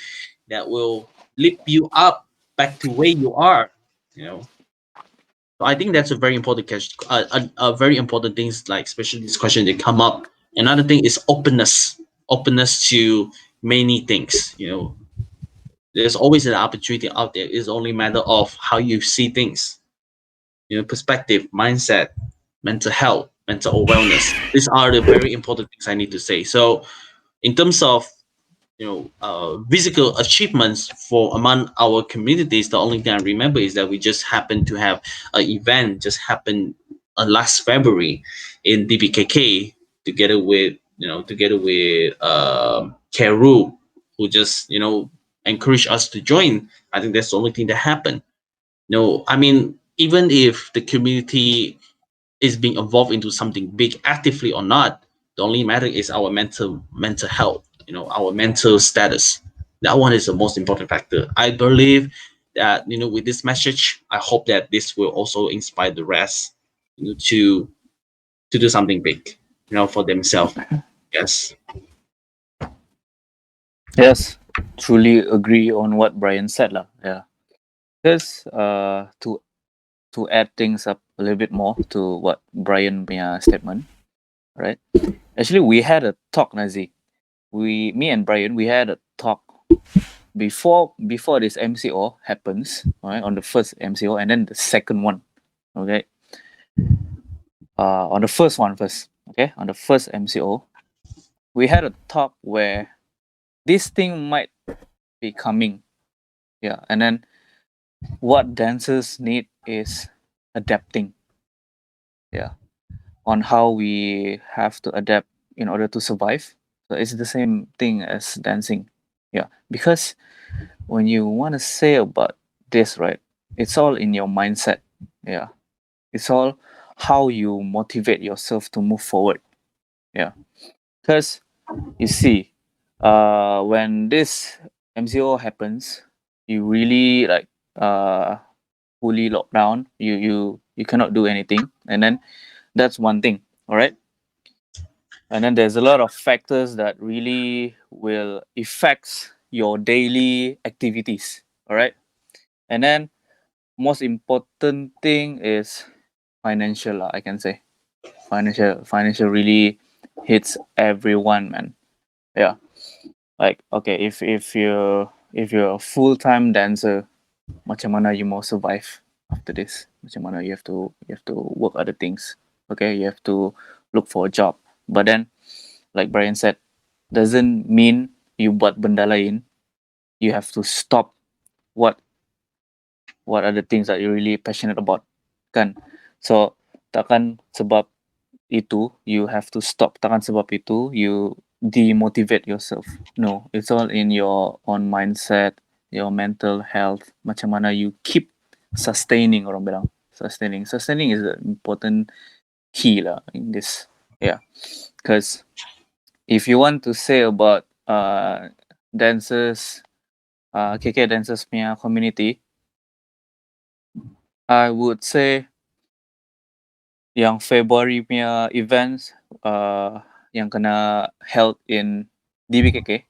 that will lift you up back to where you are. You know, so I think that's a very important catch. A very important things, like especially this question that come up. Another thing is openness. Openness to many things. There's always an opportunity out there. It's only a matter of how you see things. Perspective, mindset, mental health, mental wellness. These are the very important things I need to say. So, in terms of physical achievements for among our communities, the only thing I remember is that we just happened to have an event just happened last February in DBKK, together with Keru, who just encouraged us to join. I think that's the only thing that happened. No, I mean, even if the community is being evolved into something big actively or not, the only matter is our mental health, our mental status. That one is the most important factor. I believe that with this message, I hope that this will also inspire the rest, to do something big, for themselves. Yes. Yes, truly agree on what Brian said lah. Yeah, because to add things up a little bit more to what Brian punya statement, right? Actually, we had a talk, Nazi. Me and Brian, we had a talk before this MCO happens, right? On the first MCO and then the second one, okay? On the first one first, okay? On the first MCO, we had a talk where this thing might be coming, yeah, and then what dancers need is adapting, yeah, on how we have to adapt in order to survive. So it's the same thing as dancing, yeah, because when you want to say about this, right, it's all in your mindset, yeah, it's all how you motivate yourself to move forward, yeah, because you see, when this MCO happens, you really like fully locked down. You cannot do anything, and then that's one thing. All right, and then there's a lot of factors that really will affect your daily activities. All right, and then most important thing is financial. I can say financial really hits everyone, man. Yeah, like okay, if you're a full-time dancer, macam mana you mau survive after this? Macam mana you have to work other things. Okay, you have to look for a job. But then, like Brian said, doesn't mean you buat benda lain. You have to stop what what are the things that you're really passionate about, kan? So takkan sebab itu you have to stop. Takkan sebab itu you demotivate yourself. No, it's all in your own mindset, your mental health. Macam mana you keep sustaining, orang bilang. Sustaining is the important key lah in this. Yeah, because if you want to say about dancers, KK dancers punya community, I would say yang February punya events yang kena held in DBKK.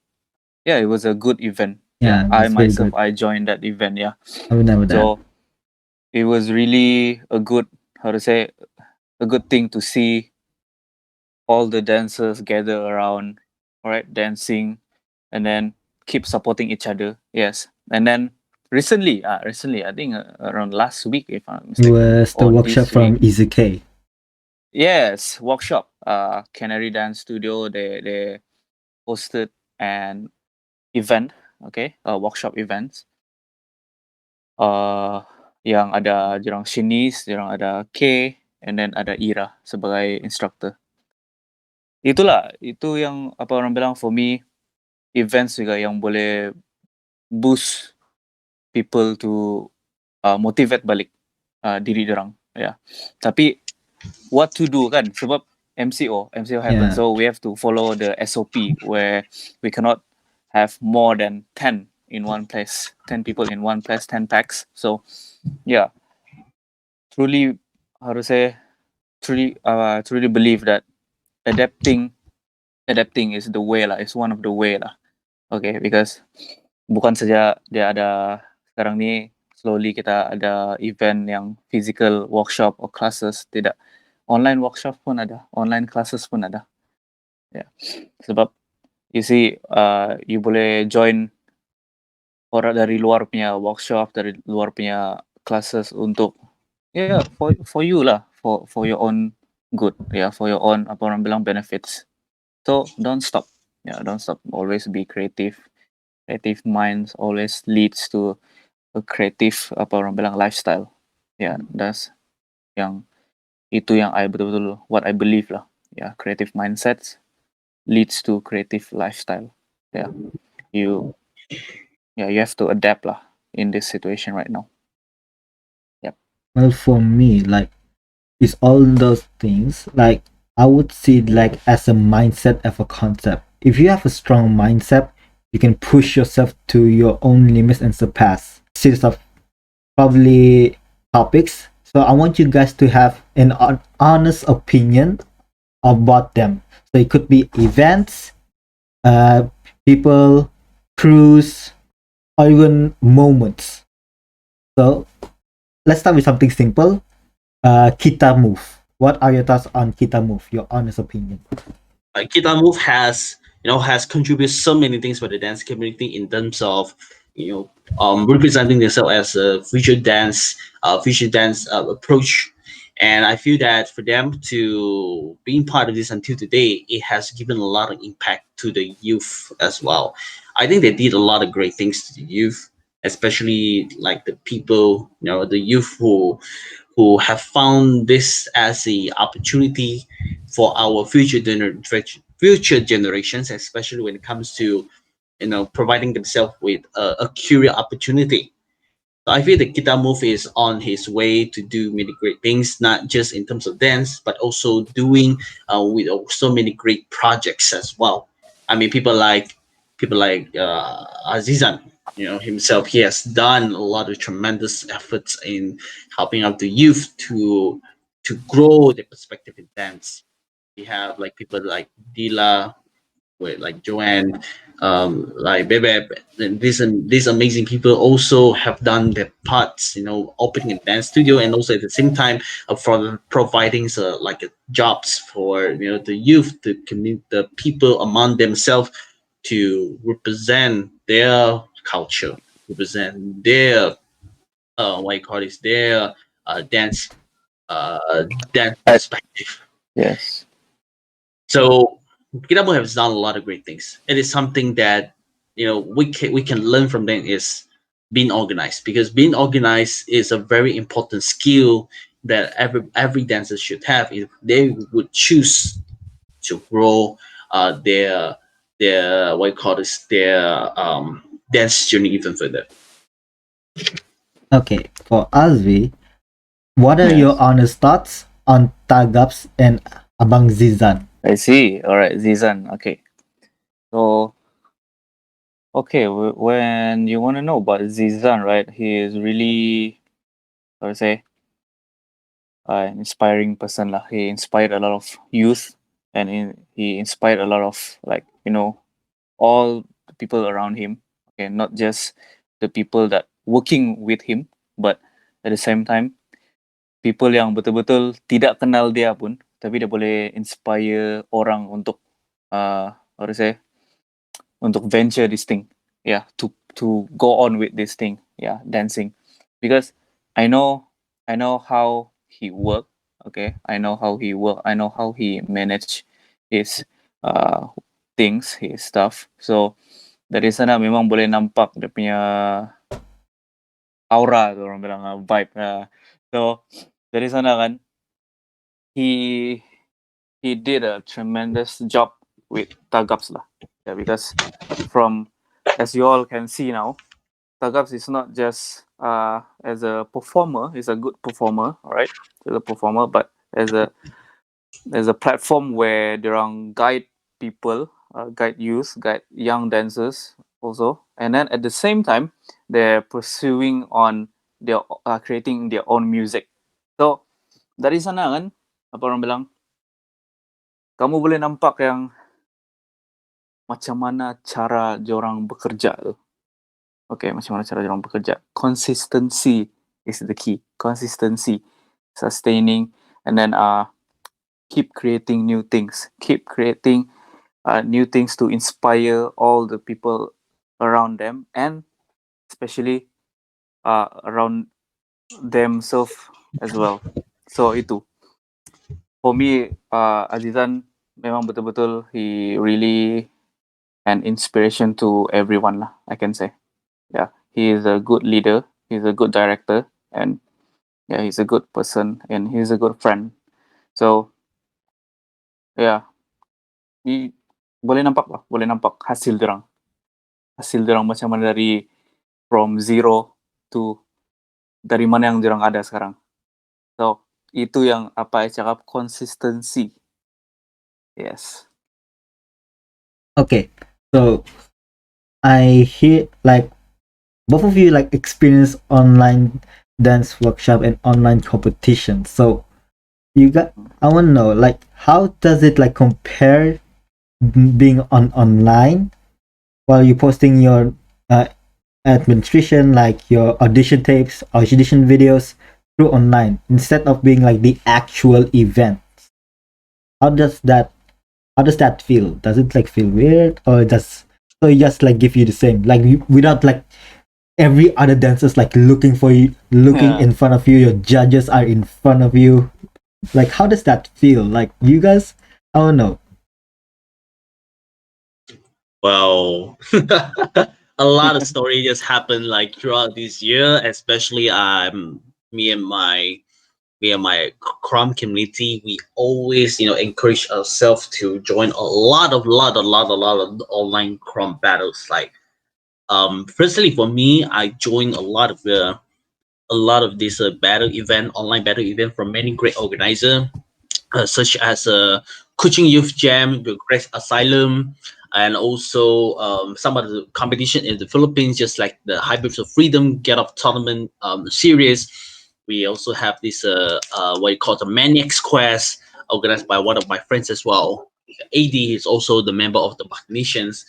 Yeah, it was a good event. Yeah, I that's very myself good. I joined that event. Yeah, I remember that. so it was really a good, how to say, a good thing to see all the dancers gather around, all right, dancing, and then keep supporting each other. Yes, and then recently, I think around last week, if I'm not It mistaken, was the or workshop this week. from EZK. Yes, workshop. Canary Dance Studio. They hosted an event. Okay, workshop events. Yang ada jorang Shinis, jorang ada K, and then ada Ira sebagai instructor. Itulah, itu yang apa orang bilang, for me, events juga yang boleh boost people to motivate balik diri dorang. Ya. Tapi what to do kan? Sebab MCO happens. Yeah. So we have to follow the SOP where we cannot have more than 10 in one place, 10 people in one place, 10 packs. So yeah, truly, how to say, truly believe that adapting, adapting is the way lah, is one of the way lah. Okay, because bukan saja dia ada sekarang ni slowly kita ada event yang physical workshop or classes, tidak, online workshop pun ada, online classes pun ada. Ya, sebab you see, you boleh join orang dari luar punya workshop, dari luar punya classes untuk for you lah, for your own good, for your own apa orang bilang benefits. So don't stop, don't stop. Always be creative. Creative minds always leads to a creative apa orang bilang lifestyle. That's yang itu yang I betul-betul what I believe lah. Creative mindsets leads to creative lifestyle. You you have to adapt lah in this situation right now. Well, for me, like, it's all those things. Like, I would see it like as a mindset of a concept. If you have a strong mindset, you can push yourself to your own limits and surpass series of probably topics. So I want you guys to have an honest opinion about them. So it could be events, people, crews, or even moments. So let's start with something simple. KittaMove. What are your thoughts on KittaMove? Your honest opinion. KittaMove has contributed so many things for the dance community in terms of representing themselves as a future dance approach. And I feel that for them to being part of this until today, it has given a lot of impact to the youth as well. I think they did a lot of great things to the youth, especially like the people, the youth who have found this as a opportunity for our future generations, especially when it comes to providing themselves with a career opportunity. So I feel that KittaMove is on his way to do many great things, not just in terms of dance, but also doing with so many great projects as well. I mean, people like Azizan, himself. He has done a lot of tremendous efforts in helping out the youth to grow their perspective in dance. We have like people like Dila, with like Joanne, like Bebe, and these amazing people also have done their parts, opening a dance studio and also at the same time for providing jobs for the youth, the people among themselves to represent their culture, represent their what you call this, their dance dance perspective. Yes. So KittaMove has done a lot of great things. It is something that we can learn from them is being organized, because being organized is a very important skill that every dancer should have if they would choose to grow their what you call this, their dance journey even further. Okay, for Azwee, what are your Yes. honest thoughts on Tagaps and Abang Zizan? I see. All right, Zizan. Okay. So, okay, when you want to know about Zizan, right? He is really, how to say, an inspiring person lah. He inspired a lot of youth, and he inspired a lot of all the people around him. Okay, not just the people that working with him, but at the same time, people yang betul-betul tidak kenal dia pun, tapi dia boleh inspire orang untuk how to say, untuk venture this thing, to go on with this thing, dancing, because I know how he work. Okay, I know how he work. I know how he manage his things, his stuff. So dari sana memang boleh nampak dia punya aura tu orang bilang, vibe. So dari sana kan, he did a tremendous job with Tagaps lah. Because from, as you all can see now, Tagaps is not just as a performer, he's a good performer, alright, as a performer, but as a There's a platform where they guide people, guide youth, guide young dancers also, and then at the same time they're pursuing on their creating their own music. So dari sana kan, apa orang bilang, kamu boleh nampak yang macam mana cara jorang bekerja tu. Okay, macam mana cara jorang bekerja. Consistency is the key. Consistency, sustaining, and then keep creating new things. Keep creating new things to inspire all the people around them, and especially around themselves as well. So itu, for me, Azizan memang betul-betul he really an inspiration to everyone lah, I can say. Yeah, he is a good leader, he's a good director, and yeah, he's a good person and he's a good friend. So yeah, ni boleh nampak hasil dirang macam mana dari from zero to dari mana yang dirang ada sekarang. So itu yang apa saya cakap, consistency. Yes. Okay, so I hear like both of you like experience online dance workshop and online competition. So you got, I want to know like how does it like compare being on online while you posting your administration like your audition tapes, audition videos through online instead of being like the actual event. How does that feel? Does it like feel weird, or does so it just like give you the same like without like every other dancers like looking for you, looking Yeah. in front of you, your judges are in front of you, like how does that feel like you guys? I don't know. Well, a lot of story just happened like throughout this year, especially me and my Chrome community. We always encourage ourselves to join a lot of online Chrome battles. Like firstly for me, I joined a lot of this online battle event from many great organizers such as Kuching Youth Jam, the Great Asylum, and also some of the competition in the Philippines, just like the Hybrids of Freedom Get Up Tournament series. We also have this what you call the Maniacs Quest, organized by one of my friends as well. AD is also the member of the Buckminations.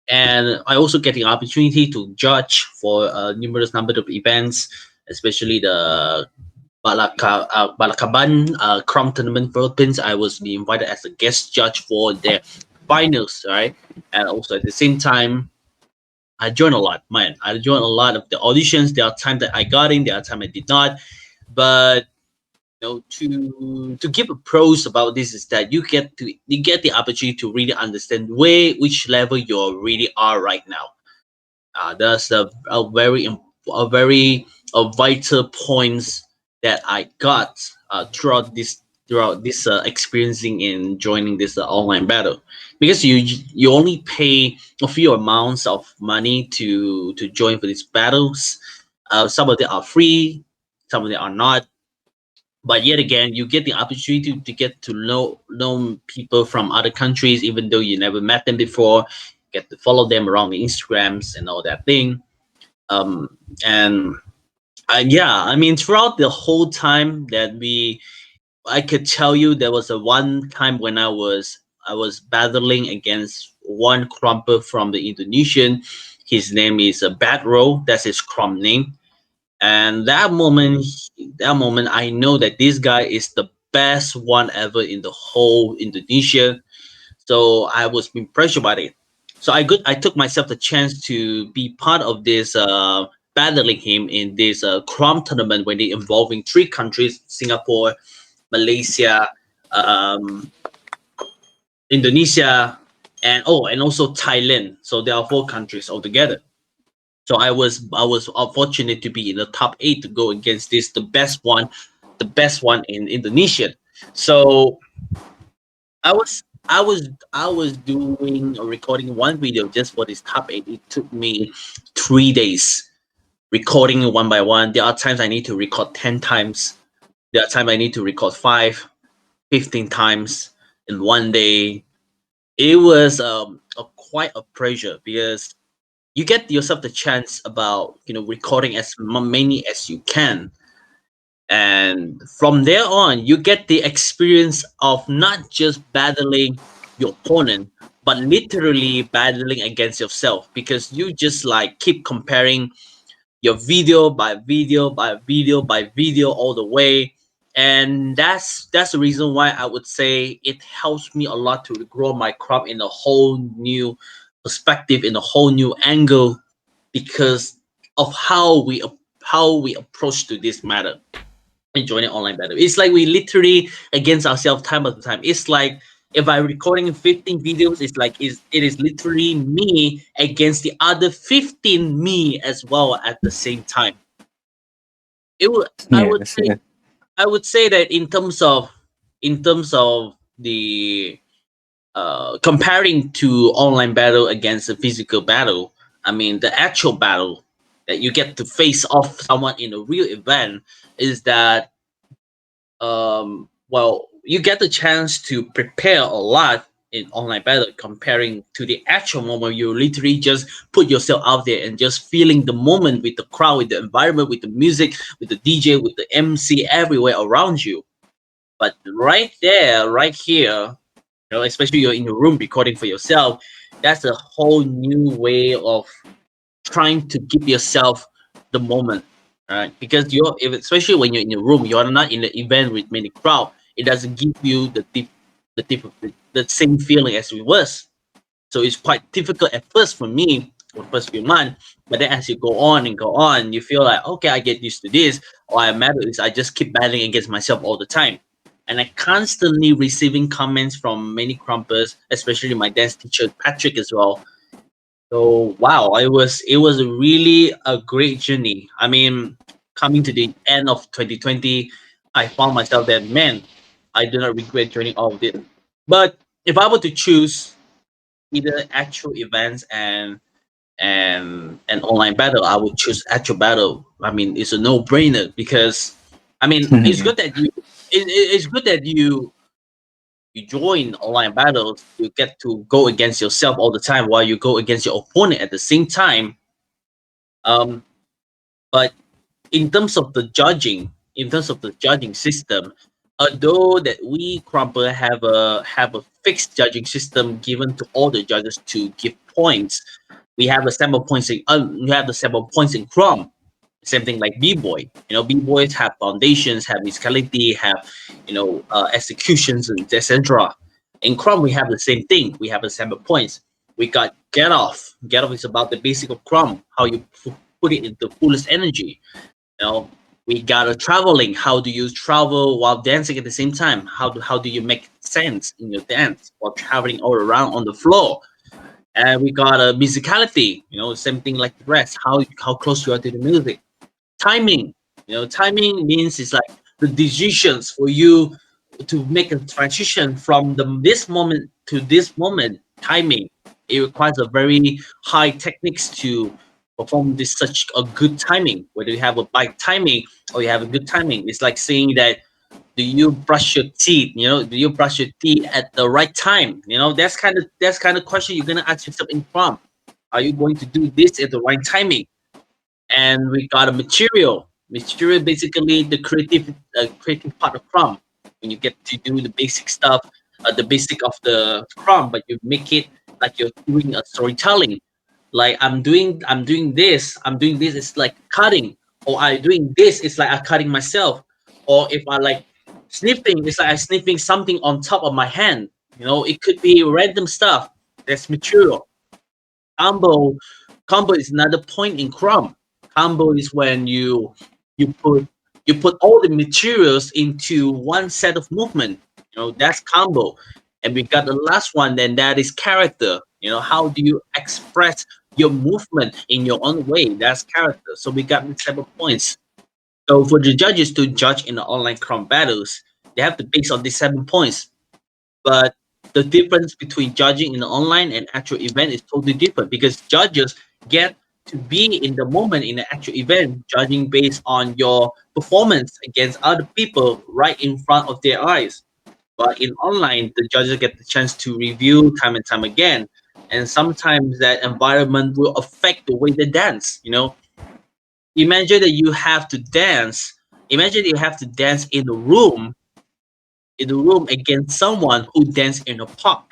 And I also get the opportunity to judge for numerous number of events, especially the Balakaban Crom Tournament Philippines. I was being invited as a guest judge for their finals, right? And also at the same time, I joined a lot, man. I joined a lot of the auditions. There are times that I got in, there are times I did not. But to give a pros about this is that you get the opportunity to really understand which level you really are right now. That's a very vital points that I got throughout this experiencing in joining this online battle, because you only pay a few amounts of money to join for these battles. Some of them are free, some of them are not. But yet again, you get the opportunity to get to know people from other countries, even though you never met them before. Get to follow them around the Instagrams and all that thing. Um, and yeah, I mean, throughout the whole time that I could tell you there was a one time when I was battling against one crumper from the Indonesian. His name is Badro. That's his crom name. And that moment, I know that this guy is the best one ever in the whole Indonesia. So I was being pressured by it. So I took myself the chance to be part of this battling him in this Crom tournament when they involving three countries: Singapore, Malaysia, um, Indonesia, and also Thailand. So there are four countries altogether. So I was fortunate to be in the top eight to go against the best one in Indonesia. So I was doing or recording one video just for this top eight. It took me 3 days recording it one by one. There are times I need to record 10 times. There are times I need to record five. 15 times in one day. It was quite a pressure because you get yourself the chance about recording as many as you can, and from there on you get the experience of not just battling your opponent but literally battling against yourself, because you just like keep comparing your video by video by video by video all the way. And that's the reason why I would say it helps me a lot to grow my craft in a whole new perspective, in a whole new angle, because of how we approach to this matter and joining online battle. It's like we literally against ourselves time after time. It's like if I'm recording 15 videos, it's like it is literally me against the other 15 me as well at the same time. It would Yes, yes. I would say that in terms of the comparing to online battle against a physical battle, I mean the actual battle that you get to face off someone in a real event is that well, you get the chance to prepare a lot in online battle comparing to the actual moment. You literally just put yourself out there and just feeling the moment with the crowd, with the environment, with the music, with the DJ, with the MC everywhere around you. But right there, right here, especially you're in your room recording for yourself, that's a whole new way of trying to give yourself the moment, right? Because especially when you're in your room, you're not in the event with many crowd. It doesn't give you the same feeling as it was. So it's quite difficult at first for me for the first few months. But then as you go on and go on, you feel like, okay, I get used to this. All I matter is I just keep battling against myself all the time. And I constantly receiving comments from many crumpers, especially my dance teacher Patrick as well. So wow, it was really a great journey. I mean, coming to the end of 2020, I found myself that, man, I do not regret joining all of it. But if I were to choose either actual events and online battle, I would choose actual battle. I mean, it's a no brainer because I mean, it's good that you join online battles. You get to go against yourself all the time while you go against your opponent at the same time. Um, but in terms of the judging system, although that we Crumper have a fixed judging system given to all the judges to give points, we have the sample points in Chrome. Same thing like B-boy. B-boys have foundations, have musicality, have executions, and etc. In Chrome, we have the same thing. We have the sample points. We got get off. Get off is about the basic of Chrome, how you put it into fullest energy. We got a traveling. How do you travel while dancing at the same time? How do you make sense in your dance while traveling all around on the floor? And we got a musicality. Same thing like the rest. How close you are to the music. Timing. Timing means it's like the decisions for you to make a transition from this moment to this moment. Timing. It requires a very high techniques to perform this such a good timing. Whether you have a bad timing or you have a good timing, it's like saying that do you brush your teeth? Do you brush your teeth at the right time? That's kind of question you're gonna ask yourself in prom. Are you going to do this at the right timing? And we got a material. Material basically the creative part of Scrum. When you get to do the basic stuff, the basic of the Scrum, but you make it like you're doing a storytelling. Like I'm doing this. It's like cutting, or I doing this. It's like I'm cutting myself, or if I like sniffing, it's like I sniffing something on top of my hand. It could be random stuff. That's material. Combo combo is another point in Scrum. Combo is when you put you put all the materials into one set of movement. That's combo. And we got the last one, then that is character. How do you express your movement in your own way? That's character. So we got several points. So for the judges to judge in the online Scrum battles, they have to base on these 7 points. But the difference between judging in the online and actual event is totally different because judges get to be in the moment in the actual event, judging based on your performance against other people right in front of their eyes. But in online, the judges get the chance to review time and time again, and sometimes that environment will affect the way they dance. Imagine that you have to dance. Imagine you have to dance in a room against someone who dance in a park,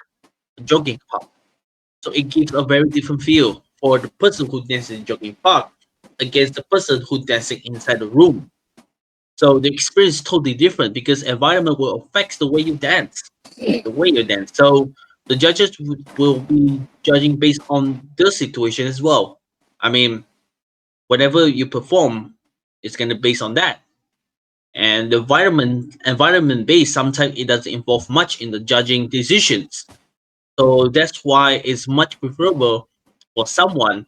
a jogging park. So it gives a very different feel for the person who dances in jogging park against the person who dancing inside the room. So the experience is totally different because environment will affect the way you dance, the way you dance. So the judges will be judging based on the situation as well. I mean, whatever you perform, it's gonna based on that. And the environment based, sometimes it doesn't involve much in the judging decisions. So that's why it's much preferable for someone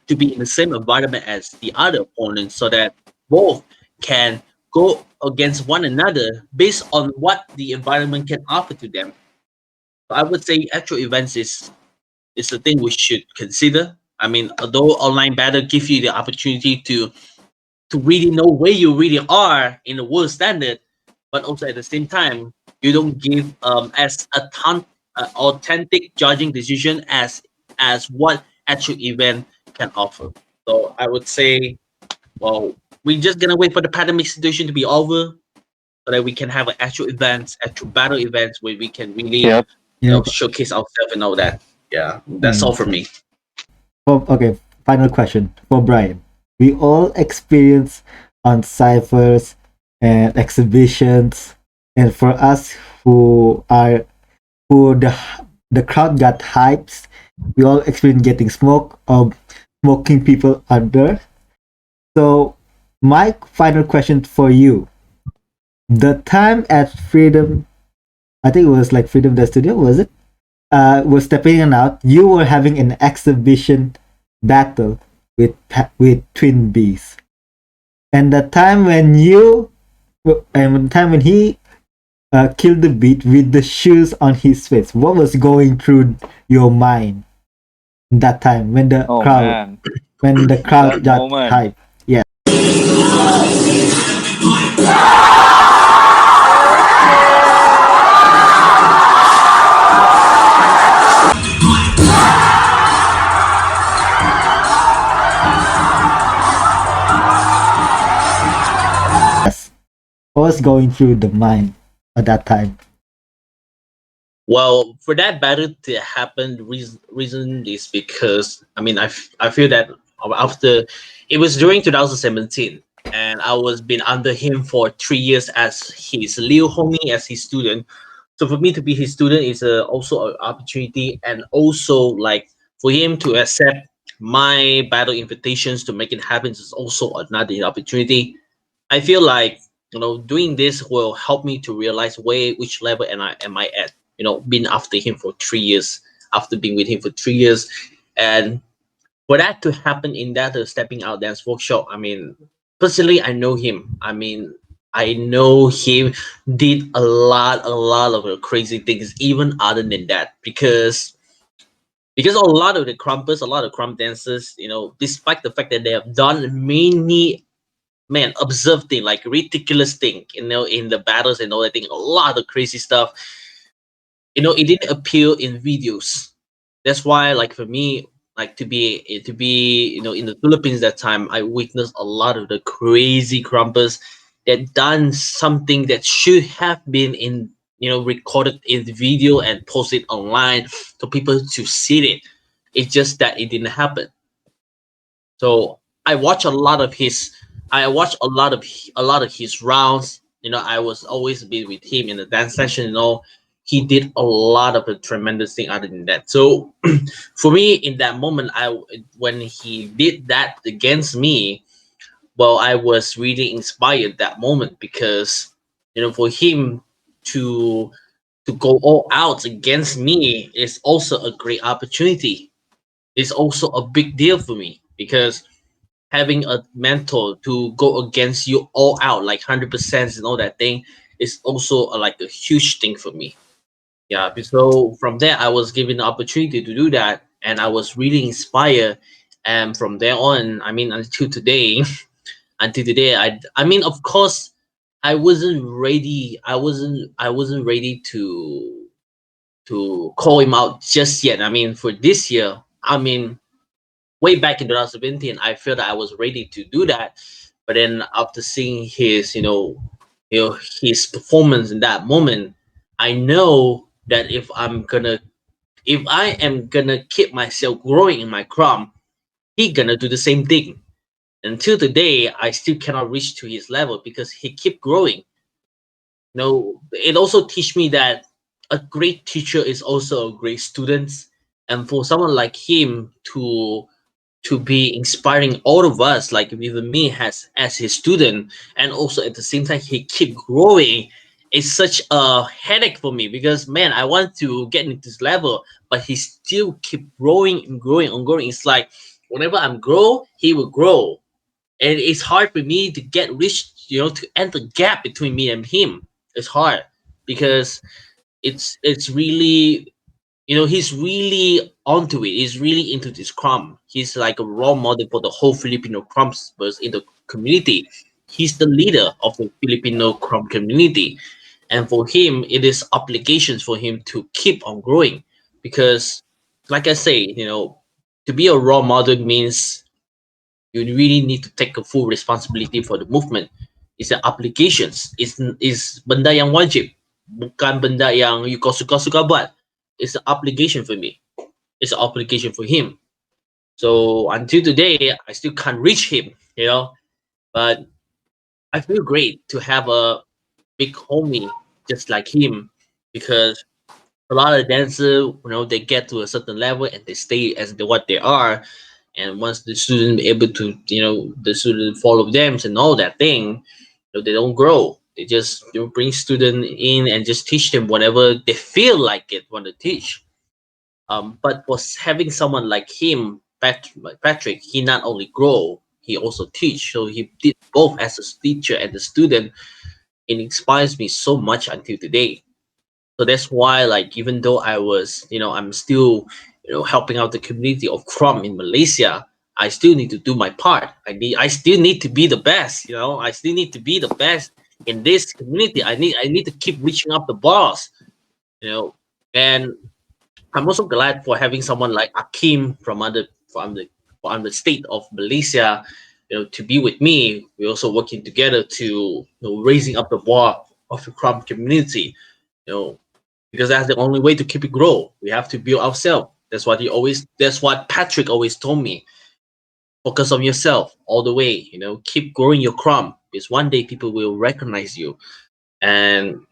to be in the same environment as the other opponent so that both can go against one another based on what the environment can offer to them. So I would say actual events is the thing we should consider. I mean, although online battle gives you the opportunity to really know where you really are in the world standard, but also at the same time, you don't give as a authentic judging decision as what actual event can offer. So I would say, well, we're just gonna wait for the pandemic situation to be over so that we can have an actual events, actual battle events where we can really, Yep. Yep. showcase ourselves and all that. Yeah, that's all for Thanks. me. Okay, final question for Brian. We all experience on ciphers and exhibitions, and for us who the crowd got hypes, we all experience getting smoke or smoking people under. So my final question for you: the time at Freedom, I think it was like Freedom the Studio, was it? Was stepping in out. You were having an exhibition battle with Twin Bees, and the time when the time when he killed the beat with the shoes on his face, what was going through your mind that time Oh man, when the that crowd got moment. hyped? Yeah. Yes. What was going through the mind at that time? Well, for that battle to happen, the reason is because I mean I feel that after it was during 2017, and I was been under him for 3 years as his Liu homie as his student. So for me to be his student is also an opportunity, and also like for him to accept my battle invitations to make it happen is also another opportunity. I feel like doing this will help me to realize where which level am I at. Been after him for 3 years, after being with him for 3 years, and for that to happen in that stepping out dance workshop. I mean, personally, I know him. I mean, I know him did a lot of crazy things, even other than that, because a lot of the crumpers, a lot of crump dancers, despite the fact that they have done many man observed thing like ridiculous thing in the battles and all that thing, a lot of crazy stuff. It didn't appear in videos. That's why, like, for me, like, to be in the Philippines that time, I witnessed a lot of the crazy crumpers that done something that should have been in recorded in the video and posted online for people to see it. It's just that it didn't happen. So I watch a lot of his. I watch a lot of his rounds. I was always be with him in the dance session. He did a lot of a tremendous thing other than that. So for me, in that moment, when he did that against me, well, I was really inspired that moment because for him to to go all out against me is also a great opportunity. It's also a big deal for me because having a mentor to go against you all out like 100% and all that thing is also like a huge thing for me. Yeah, so from there I was given the opportunity to do that, and I was really inspired. And from there on, I mean, until today, until today, I mean, of course, I wasn't ready. I wasn't ready to call him out just yet. I mean, for this year, I mean, way back in 2017, I felt that I was ready to do that. But then after seeing his, his performance in that moment, I know that if I am gonna keep myself growing in my craft, he gonna do the same thing. Until today, I still cannot reach to his level because he keep growing. It also teach me that a great teacher is also a great student, and for someone like him to be inspiring all of us, like even me as his student, and also at the same time he keep growing. It's such a headache for me because man, I want to get into this level, but he still keep growing and growing and growing. It's like whenever I'm grow, he will grow, and it's hard for me to get rich, to end the gap between me and him. It's hard because it's really, he's really onto it. He's really into this crumb. He's like a role model for the whole Filipino crumbers in the community. He's the leader of the Filipino crumb community, and for him it is obligations for him to keep on growing because, like I say, to be a role model means you really need to take a full responsibility for the movement. It's an obligations. Is benda yang wajib, bukan benda yang you kau suka-suka buat. It's an obligation for me. It's an obligation for him. So until today, I still can't reach him, But I feel great to have a big homie just like him because a lot of dancers, they get to a certain level and they stay as what they are. And once the student able to, the student follow them and all that thing, they don't grow. They just bring student in and just teach them whatever they feel like it want to teach. But for having someone like him, like Patrick, he not only grow, he also teach. So he did both as a teacher and a student. It inspires me so much until today. So that's why, like, even though I'm still, helping out the community of Crum in Malaysia, I still need to do my part. I still need to be the best. I still need to be the best in this community. I need to keep reaching up the bars. And I'm also glad for having someone like Akim from the state of Malaysia, to be with me. We're also working together to raising up the bar of the Crum community. You know, because that's the only way to keep it grow. We have to build ourselves. That's what Patrick always told me. Focus on yourself all the way, keep growing your crumb because one day people will recognize you. And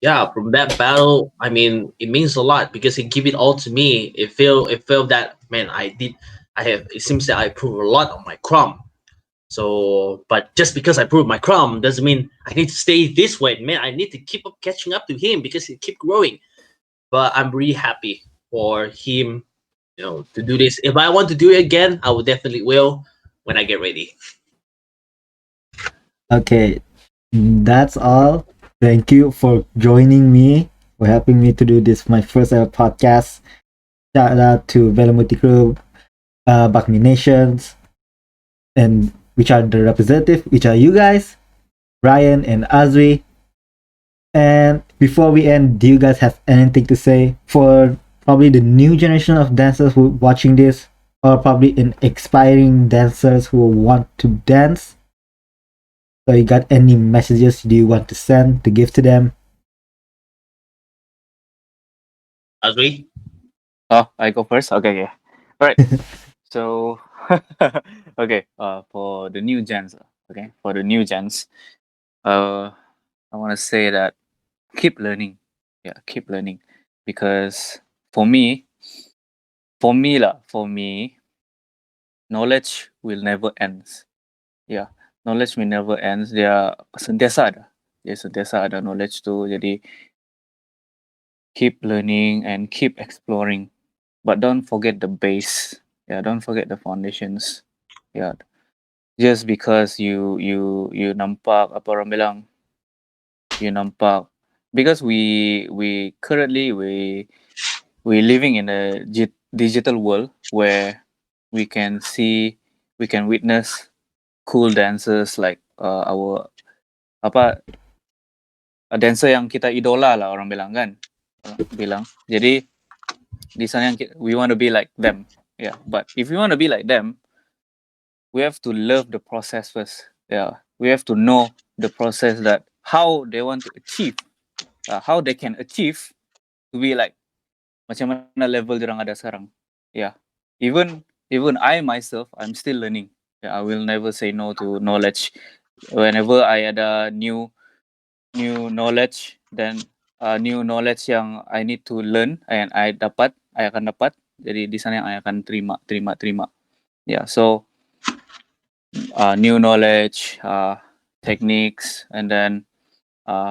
yeah, from that battle, I mean, it means a lot because he give it all to me. It felt that man, it seems that I proved a lot on my crumb. So, but just because I proved my crumb doesn't mean I need to stay this way, man. I need to keep up catching up to him because he keep growing. But I'm really happy for him, to do this. If I want to do it again, I will definitely will when I get ready. Okay, that's all. Thank you for joining me, for helping me to do this, my first ever podcast. Shout out to Velomity Crew, Buckminations, and which are the representative, which are you guys, Brian and Azwee. And before we end, do you guys have anything to say for probably the new generation of dancers who are watching this, or probably in expiring dancers who want to dance? So you got any messages do you want to send to give to them? Azri? Oh, I go first. Okay, yeah. All right. So, okay. For the new gens. Okay, for the new gens. I want to say that keep learning. Yeah, keep learning, because for me, for me, knowledge will never ends. Yeah, knowledge will never ends. Dia sentiasa ada. Dia sentiasa ada knowledge tu. Jadi keep learning and keep exploring, but don't forget the base. Yeah, don't forget the foundations. Yeah, just because you nampak apa orang bilang, you nampak, because we currently we living in a digital world where we can see, we can witness cool dancers like our apa dancer yang kita idola lah orang bilang kan. Bilang. Jadi di sana yang we want to be like them. Yeah, but if we want to be like them, we have to love the process first. Yeah, we have to know the process that how they want to achieve, how they can achieve to be like macam mana level orang ada sekarang. Yeah, even I myself, I'm still learning. Yeah, I will never say no to knowledge. Whenever I ada new knowledge, then new knowledge yang I need to learn and I akan dapat. Jadi di sana yang I akan terima. Yeah, so new knowledge, techniques, and then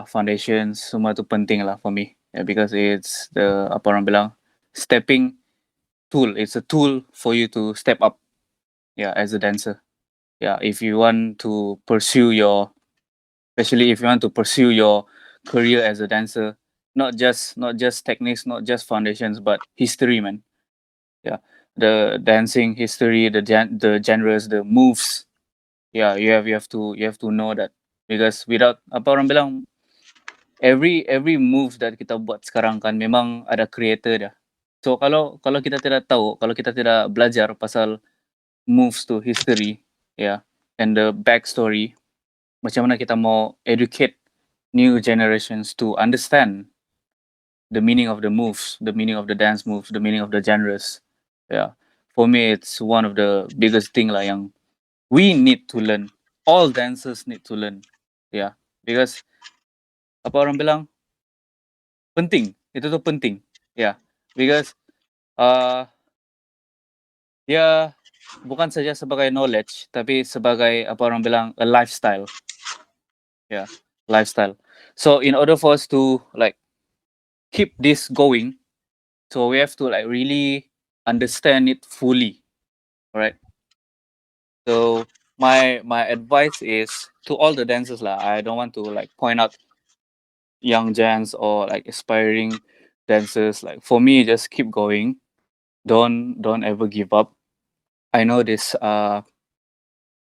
foundations, semua tu penting lah for me. Yeah, because it's the apa orang bilang stepping tool. It's a tool for you to step up. Yeah, as a dancer. Yeah, if you want to pursue especially if you want to pursue your career as a dancer, not just techniques, not just foundations, but history, man. Yeah, the dancing history, the genres, the moves. Yeah, you have to know that, because without apa orang bilang, every move that kita buat sekarang kan memang ada creator dah. So kalau kita tidak tahu, kalau kita tidak belajar pasal moves to history, yeah, and the backstory, macam mana kita mau educate new generations to understand the meaning of the moves, the meaning of the dance moves, the meaning of the genres. Yeah, for me it's one of the biggest thing lah yang we need to learn. All dancers need to learn. Yeah, because apa orang bilang penting, itu tuh penting. Yeah, because dia bukan saja sebagai knowledge, tapi sebagai apa orang bilang a lifestyle. Yeah, lifestyle. So in order for us to like keep this going, so we have to like really understand it fully. Alright. So my advice is to all the dancers lah. I don't want to like point out young gens or like aspiring dancers. Like for me, just keep going. Don't ever give up. I know this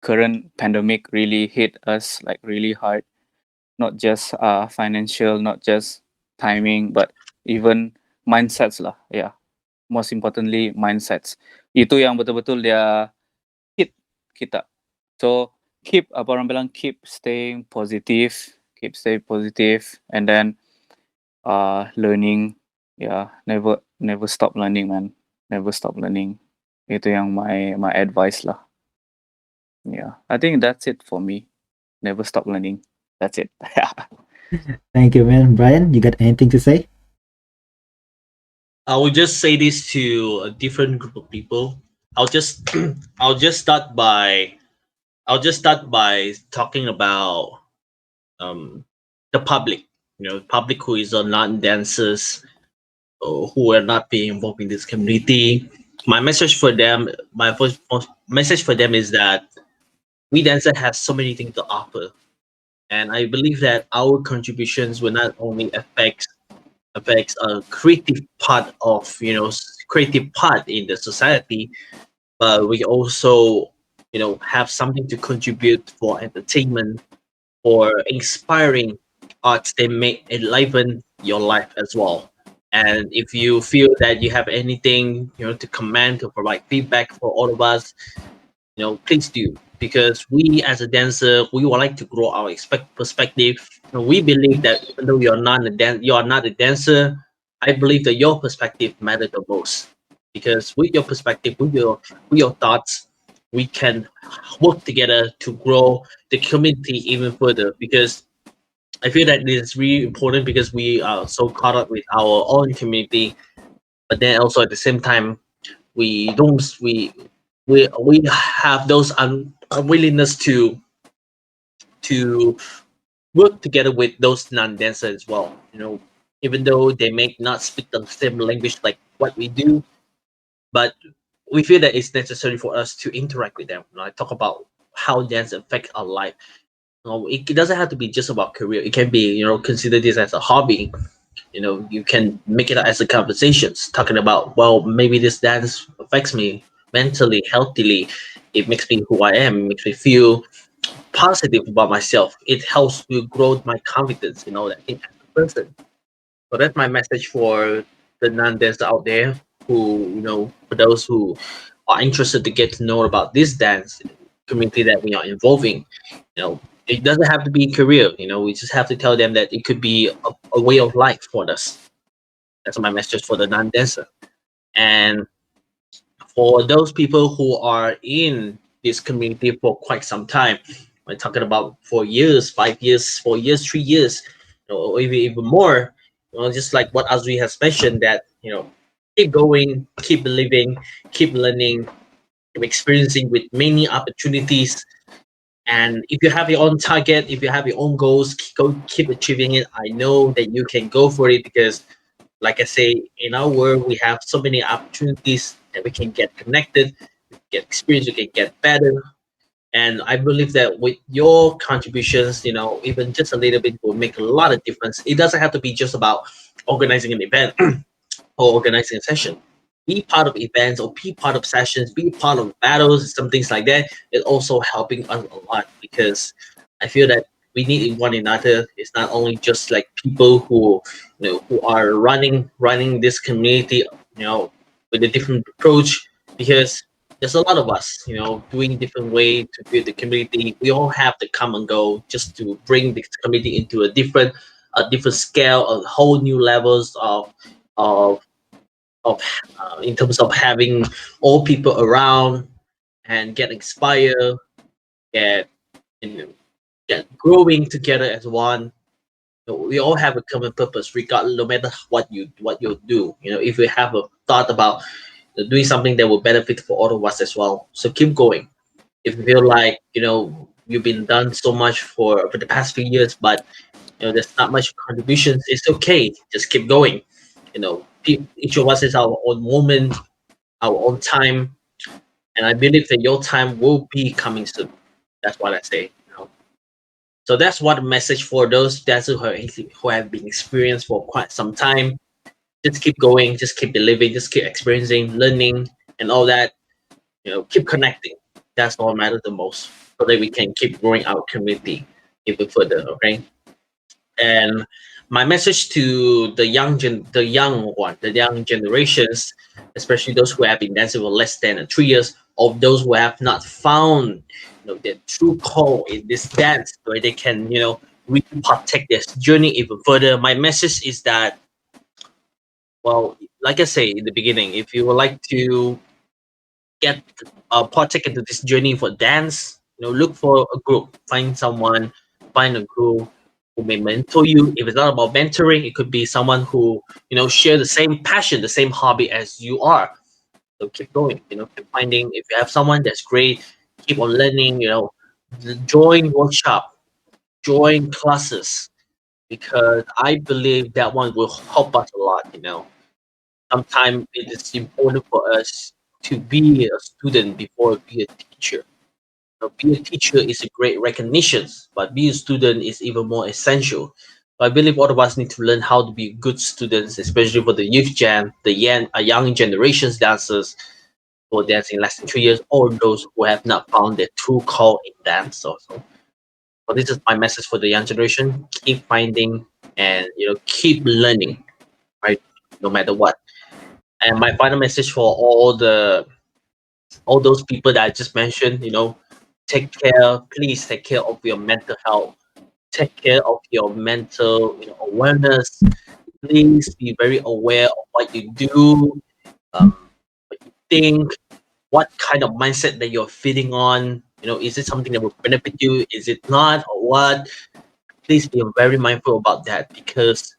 current pandemic really hit us like really hard. Not just financial, not just timing, but even mindsets lah. Yeah, most importantly mindsets. Itu yang betul-betul dia hit kita. So keep apa orang bilang, keep staying positive, and then learning. Yeah, never stop learning, man. Never stop learning. Itu yang my advice lah. Yeah, I think that's it for me. Never stop learning. That's it. Thank you, man. Brian, you got anything to say? I will just say this to a different group of people. I'll just start by talking about the public. Public who is not dancers, or who are not being involved in this community. My message for them is that we dancer have so many things to offer, and I believe that our contributions will not only affects a creative part of creative part in the society, but we also have something to contribute for entertainment or inspiring arts that may enliven your life as well. And if you feel that you have anything to comment or provide feedback for all of us, please do, because we as a dancer, we would like to grow our perspective. We believe that even though you are not a dancer, I believe that your perspective matters the most, because with your perspective, with your thoughts, we can work together to grow the community even further. Because I feel that it is really important, because we are so caught up with our own community, but then also at the same time, we don't we have those unwillingness to work together with those non-dancers as well. Even though they may not speak the same language like what we do, but we feel that it's necessary for us to interact with them. I talk about how dance affects our life. It doesn't have to be just about career. It can be, consider this as a hobby. You can make it as a conversations, talking about, well, maybe this dance affects me mentally, healthily. It makes me who I am. It makes me feel positive about myself. It helps to grow my confidence, that in as a person. So that's my message for the non-dancers out there who, for those who are interested to get to know about this dance community that we are involving. It doesn't have to be a career. We just have to tell them that it could be a way of life for us. That's my message for the non-dancer. And for those people who are in this community for quite some time, we're talking about 4 years, 5 years, 4 years, 3 years, or even more. Just like what Azri has mentioned, that keep going, keep believing, keep learning, keep experiencing with many opportunities. And if you have your own target, if you have your own goals, keep achieving it. I know that you can go for it because, like I say, in our world, we have so many opportunities that we can get connected, get experience, we can get better. And I believe that with your contributions, even just a little bit will make a lot of difference. It doesn't have to be just about organizing an event or organizing a session. Be part of events or be part of sessions, be part of battles, some things like that. It's also helping us a lot because I feel that we need one another. It's not only just like people who are running this community, with a different approach, because there's a lot of us, doing different way to build the community. We all have the common goal just to bring the community into a different scale, a whole new levels of of in terms of having all people around and get inspired, get you know, get growing together as one. We all have a common purpose, regardless, no matter what you do. If we have a thought about doing something that will benefit for all of us as well, so keep going. If you feel like you've been done so much for the past few years, but there's not much contributions, it's okay. Just keep going. Each of us is our own moment, our own time, and I believe that your time will be coming soon. That's what I say. So that's what message for those dancers who have been experienced for quite some time. Just keep going, just keep believing, just keep experiencing, learning, and all that. Keep connecting. That's all matters the most, so that we can keep growing our community even further. Okay. And my message to the young generations, especially those who have been dancing for less than 3 years, or those who have not found their true call in this dance, where they can really protect their journey even further. My message is that, well, like I say in the beginning, if you would like to get partake into this journey for dance, look for a group, find a group who may mentor you. If it's not about mentoring, it could be someone who share the same passion, the same hobby as you are. So keep going. Keep finding. If you have someone that's great, keep on learning. Join workshop, join classes, because I believe that one will help us a lot. Sometimes it is important for us to be a student before be a teacher. Be a teacher is a great recognition, but be a student is even more essential. So I believe all of us need to learn how to be good students, especially for the youth gen, young generations dancers who are dancing less than 3 years, or those who have not found their true call in dance. So this is my message for the young generation: keep finding and keep learning, right? No matter what. And my final message for all those people that I just mentioned, take care, please take care of your mental health, take care of your mental awareness. Please be very aware of what you do, what you think, what kind of mindset that you're feeding on. Is it something that will benefit you? Is it not, or what? Please be very mindful about that, because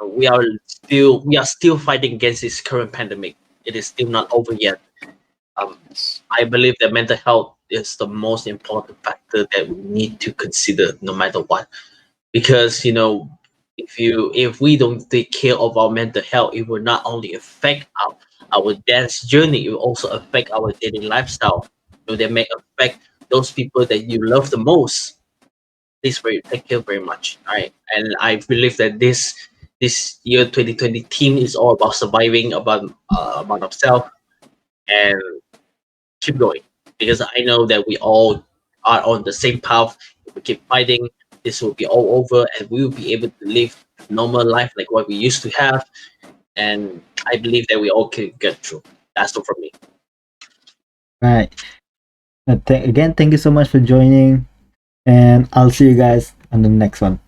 we are still fighting against this current pandemic. It is still not over yet. um, I believe that mental health is the most important factor that we need to consider no matter what. Because if we don't take care of our mental health, it will not only affect our dance journey, it will also affect our daily lifestyle. They may affect those people that you love the most. Please take care very much. All right. And I believe that this year 2020 theme is all about surviving, about ourselves, and keep going, because I know that we all are on the same path, if we keep fighting, this will be all over, and we will be able to live normal life like what we used to have. And I believe that we all can get through. That's all from me. Right. Again, thank you so much for joining, and I'll see you guys on the next one.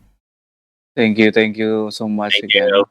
Thank you so much Thank again. you.